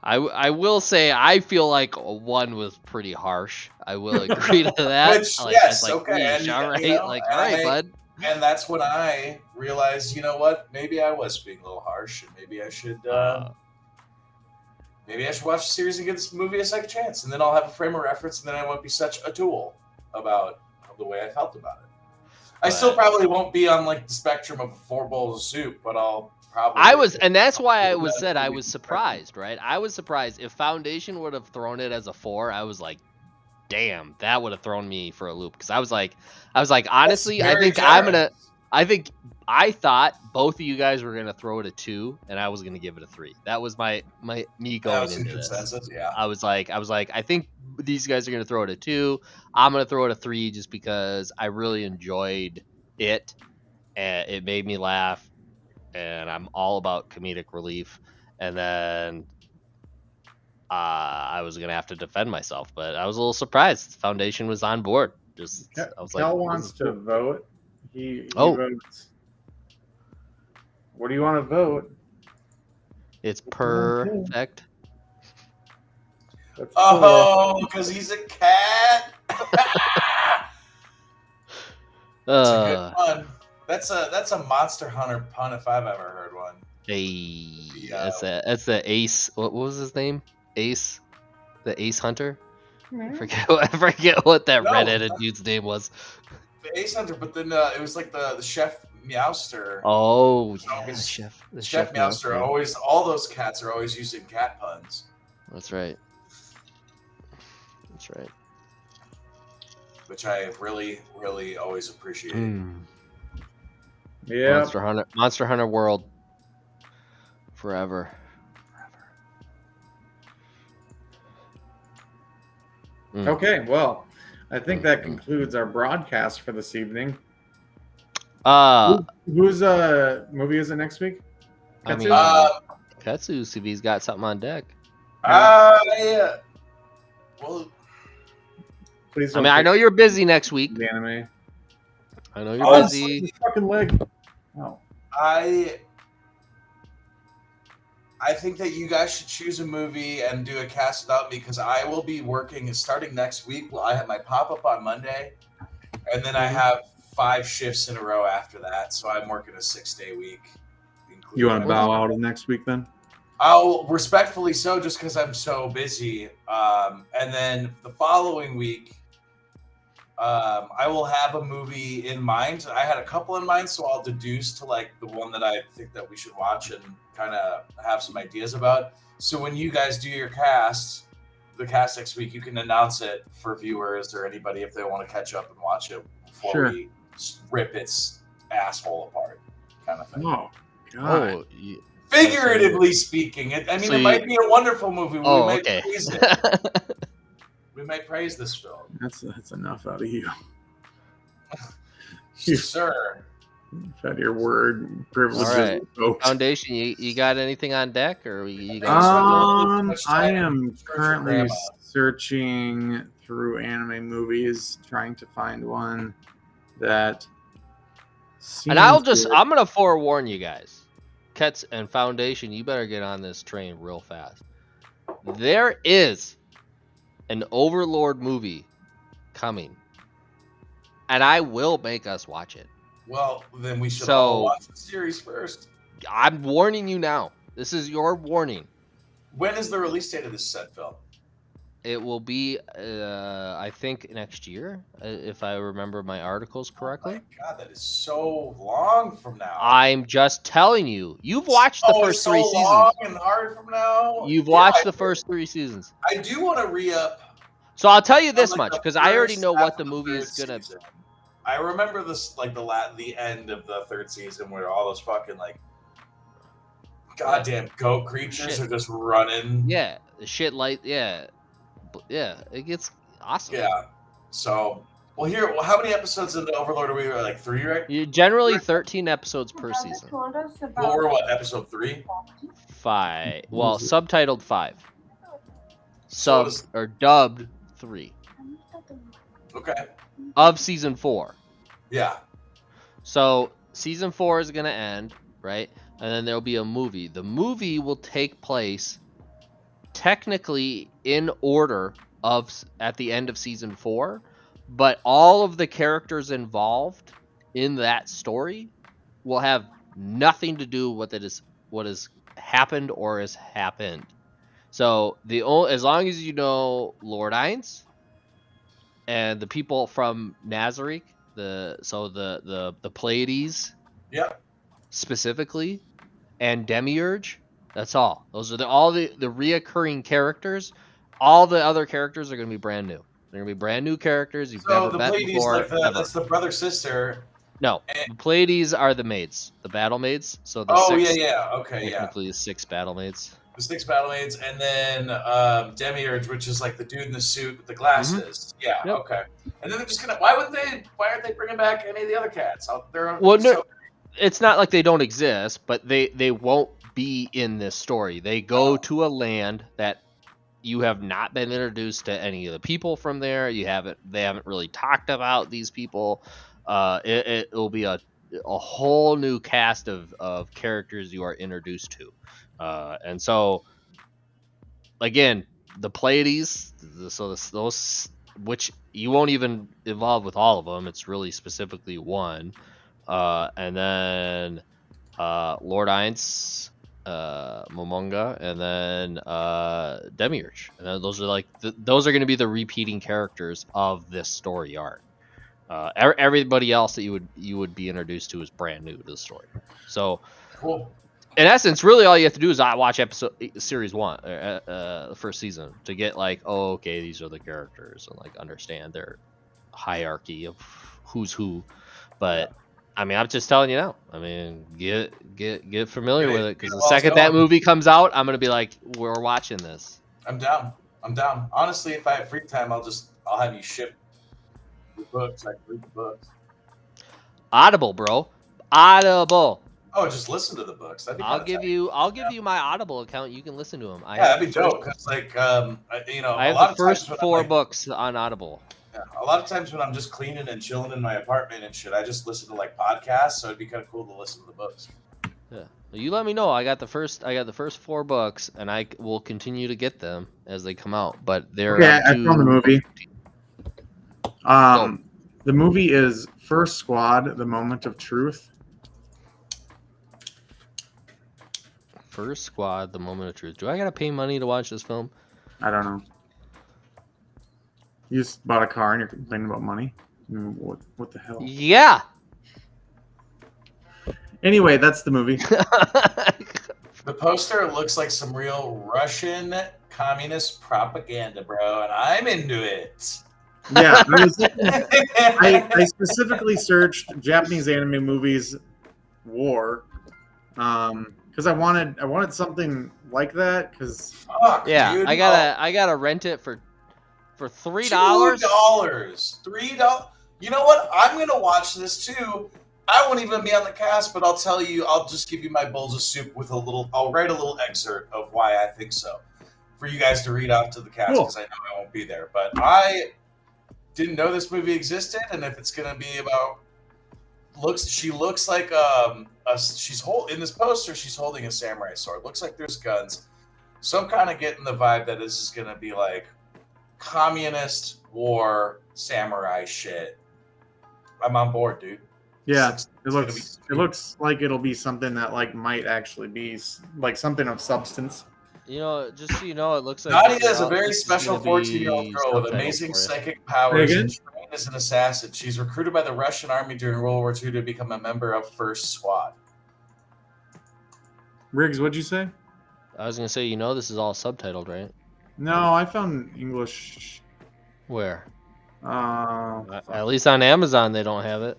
I will say I feel like one was pretty harsh. I will agree to that. Which, Like yes, it's like, okay, "Yeesh, and all right, like all right, bud. and that's when I realized, you know what? Maybe I was being a little harsh, and maybe I should watch the series and give this movie a second chance, and then I'll have a frame of reference, and then I won't be such a tool about the way I felt about it. I still probably won't be on like the spectrum of 4 bowls of soup, but I'll probably. I was, and that's why I was surprised, right? I was surprised if Foundation would have thrown it as a 4. I was like, damn, that would have thrown me for a loop because I was like, honestly, I thought both of you guys were gonna throw it a 2, and I was gonna give it a 3. That was me going into this. Yeah. I was like, I think these guys are gonna throw it a 2. I'm gonna throw it a 3 just because I really enjoyed it, and it made me laugh, and I'm all about comedic relief. And then I was gonna have to defend myself, but I was a little surprised. Foundation was on board. I was Cal like, wants to vote. He Oh. votes. What do you want to vote? it's perfect. That's Oh, because he's a cat. That's a good one. That's a Monster Hunter pun if I've ever heard one. Hey, that's the Ace. What was his name? Ace, the Ace Hunter. I forget what that redheaded dude's name was. The Ace Hunter, but then it was like the Chef Meowster. Oh yeah, Always- Chef Meowster. Always, all those cats are always using cat puns. That's right. Which I really, really always appreciate. Yeah. Monster Hunter World. Forever. Okay, well, I think that concludes our broadcast for this evening. Whose movie is it next week? I mean, Katsu, if he's got something on deck. Yeah. Well, please. I mean, I know you're busy next week. The anime. I know you're busy. His fucking leg. Oh. I think that you guys should choose a movie and do a cast without me because I will be working starting next week. Well, I have my pop-up on Monday, and then I have 5 shifts in a row after that, so I'm working a 6-day week. You want to bow out of next week then? I'll respectfully so, just because I'm so busy. And then the following week, I will have a movie in mind. I had a couple in mind, so I'll deduce to like the one that I think that we should watch and kind of have some ideas about. So when you guys do your the cast next week, you can announce it for viewers or anybody if they want to catch up and watch it before we rip its asshole apart, kind of thing. Oh, God. Oh, Figuratively speaking, it might be a wonderful movie. We might praise it. We might praise this film. That's enough out of you. Sir. You've had your word privilege. All right. Foundation, you got anything on deck, or you I am currently searching through anime movies, trying to find one that. And I'm gonna forewarn you guys, Kets and Foundation, you better get on this train real fast. There is an Overlord movie coming, and I will make us watch it. Well, then we should all watch the series first. I'm warning you now. This is your warning. When is the release date of this said film? It will be, I think, next year, if I remember my articles correctly. Oh my God, that is so long from now. I'm just telling you. You've watched the first 3 seasons. Long and hard from now. You've watched the first 3 seasons. I do want to re-up. So I'll tell you this much, because I already know what the movie is gonna. I remember this, like the end of the 3rd season, where all those fucking goddamn goat creatures are just running. Yeah, the shit it gets awesome. Yeah, so Well, how many episodes into Overlord are we? Like 3, right? Generally 13 episodes per season. Well, we're what, episode 3? 5. Well, subtitled 5. So Subbed or dubbed 3. Okay. Of season 4. Yeah. So season 4 is going to end, right? And then there'll be a movie. The movie will take place technically in order of at the end of season 4, but all of the characters involved in that story will have nothing to do with what has happened or has happened. So as long as you know Lord Ainz and the people from Nazarick, the Pleiades, Yep. specifically, and Demiurge, that's all. Those are all the reoccurring characters. All the other characters are going to be brand new. They're going to be brand new characters you've never met before. That's the brother sister. No, the Pleiades are the maids, the battle maids. So the technically 6 battle maids. The 6 battle maids, and then Demiurge, which is like the dude in the suit with the glasses. Mm-hmm. Yeah, yep. Okay. And then they're just gonna. Why aren't they bringing back any of the other cats? It's not like they don't exist, but they won't be in this story. They go to a land that you have not been introduced to any of the people from there. They haven't really talked about these people. It will be a whole new cast of characters you are introduced to. And so, again, the Pleiades, those, which you won't even involve with all of them. It's really specifically one. And then Lord Ainz, Momonga, and then Demiurge. And then those are those are going to be the repeating characters of this story arc. Everybody else that you would be introduced to is brand new to the story. So, cool. In essence, really all you have to do is watch series 1, the first season, to get okay, these are the characters, and understand their hierarchy of who's who. But I mean, I'm just telling you now. I mean, get familiar with it, because the second that movie comes out, I'm gonna be like, we're watching this. I'm down. Honestly, if I have free time, I'll have you ship the books. I can read the books. Audible, bro. Audible. Oh, just listen to the books. I'll give you my Audible account. You can listen to them. That'd be dope. Cause I have the first 4 books on Audible. Yeah, a lot of times when I'm just cleaning and chilling in my apartment and shit, I just listen to podcasts. So it'd be kind of cool to listen to the books. Yeah, you let me know. I got the first 4 books, and I will continue to get them as they come out. But they're I found the movie. The movie is First Squad: The Moment of Truth. First Squad: The Moment of Truth. Do I gotta pay money to watch this film? I don't know. You just bought a car and you're complaining about money? What the hell? Yeah. Anyway, that's the movie. The poster looks like some real Russian communist propaganda, bro, and I'm into it. Yeah, I specifically searched Japanese anime movies war, because I wanted something like that. Because dude, I gotta rent it for $3. $3. You know what? I'm gonna watch this too. I won't even be on the cast, but I'll tell you. I'll just give you my bowls of soup with I'll write a little excerpt of why I think so, for you guys to read out to the cast, because I know I won't be there. But I didn't know this movie existed, and if it's gonna be about she looks like in this poster she's holding a samurai sword. Looks like there's guns. So I'm kind of getting the vibe that this is gonna be like communist war samurai shit. I'm on board, dude. Yeah, it looks like it'll be something that might actually be something of substance. Just so you know, it looks like Nadia is a very special 14-year-old girl with amazing psychic powers and trained as an assassin. She's recruited by the Russian army during World War II to become a member of First Squad. Riggs, what'd you say? I was gonna say, this is all subtitled, right? No, I found English. Where? At least on Amazon, they don't have it.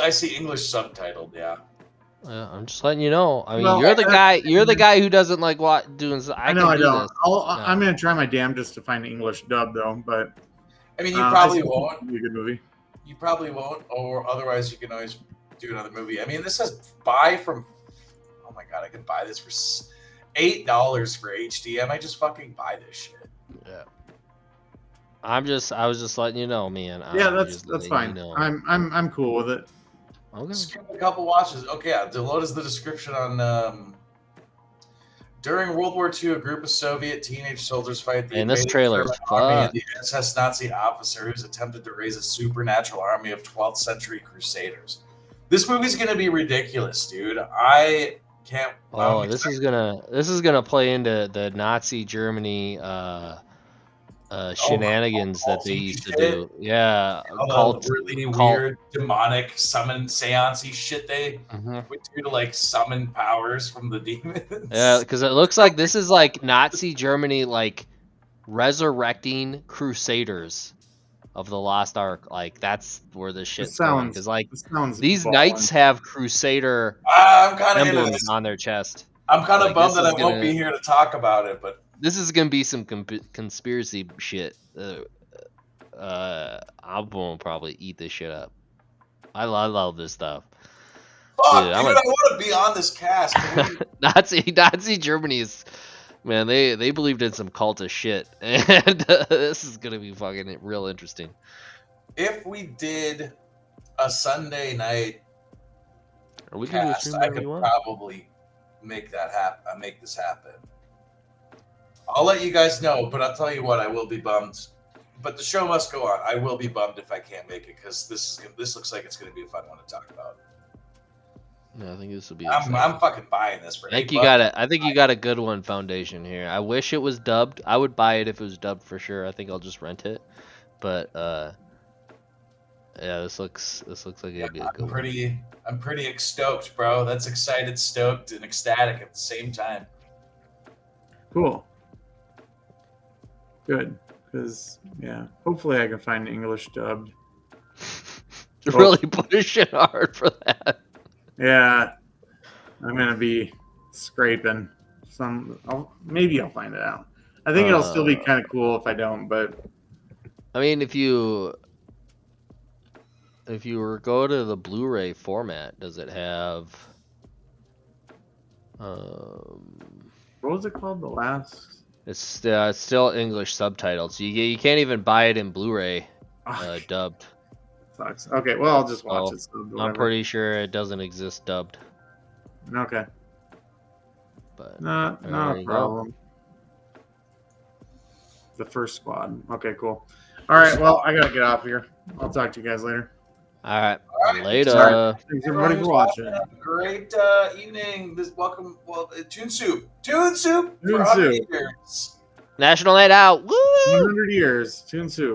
I see English subtitled, yeah. I'm just letting you know. I mean, Well, you're the guy. You're the guy who doesn't like doing. I know I can do don't. this. I'm gonna try my damnedest to find English dub though, but I mean, you I probably think won't. it'll be a good movie. You probably won't, or otherwise you can always do another movie. I mean, this says buy from. Oh my god, I can buy this for $8 for HD. I might just fucking buy this shit. Yeah. I was just letting you know, man. Yeah, I'm that's just letting fine. you know. I'm cool with it. Okay. Skip a couple watches. Okay, Deload is the description on. During World War II, a group of Soviet teenage soldiers fight the And this invading trailer is German army and fucked. the SS Nazi officer who's attempted to raise a supernatural army of 12th century crusaders. This movie's gonna be ridiculous, dude. I can't. Oh, this is gonna play into the Nazi Germany shenanigans that they used to do. Yeah, All the really weird demonic summon seancey shit they would do to like summon powers from the demons. Yeah, because it looks like this is like Nazi Germany like resurrecting crusaders of the Lost Ark. Like that's where this shit's going. Because like these knights have crusader I'm kind of emblems on their chest. I'm kind of bummed that I won't be here to talk about it, but this is gonna be some conspiracy shit. I won't probably eat this shit up. I love this stuff. Fuck, dude, I want to be on this cast. Nazi Germany is, man. They believed in some cultist shit, and this is gonna be fucking real interesting. If we did a Sunday night we cast, I could probably make that happen. Make this happen. I'll let you guys know, but I'll tell you what, I will be bummed. But the show must go on. I will be bummed if I can't make it because this looks like it's going to be a fun one to talk about. No, I think this will be. I'm fucking buying this for. I think you got a good one foundation here. I wish it was dubbed. I would buy it if it was dubbed for sure. I think I'll just rent it. But yeah, this looks like it'd be a good one. I'm pretty stoked, bro. That's excited, stoked, and ecstatic at the same time. Cool. Good, because yeah, hopefully I can find English dubbed. Really pushing hard for that. Yeah, I'm gonna be scraping some. Maybe I'll find it out. I think it'll still be kind of cool if I don't. But I mean, if you go to the Blu-ray format, does it have? What was it called? The last. It's still English subtitles. You can't even buy it in Blu-ray dubbed. Sucks. Okay, well I'll just watch it. So I'm pretty sure it doesn't exist dubbed. Okay. But not a problem. The First Squad. Okay, cool. All right, well I gotta get off here. I'll talk to you guys later. All right. Later. Thanks everybody for watching. Great evening. Welcome. Well, Toon Soup. Toon Soup. Toon Soup. National Night Out. Woo! 100 years. Toon Soup.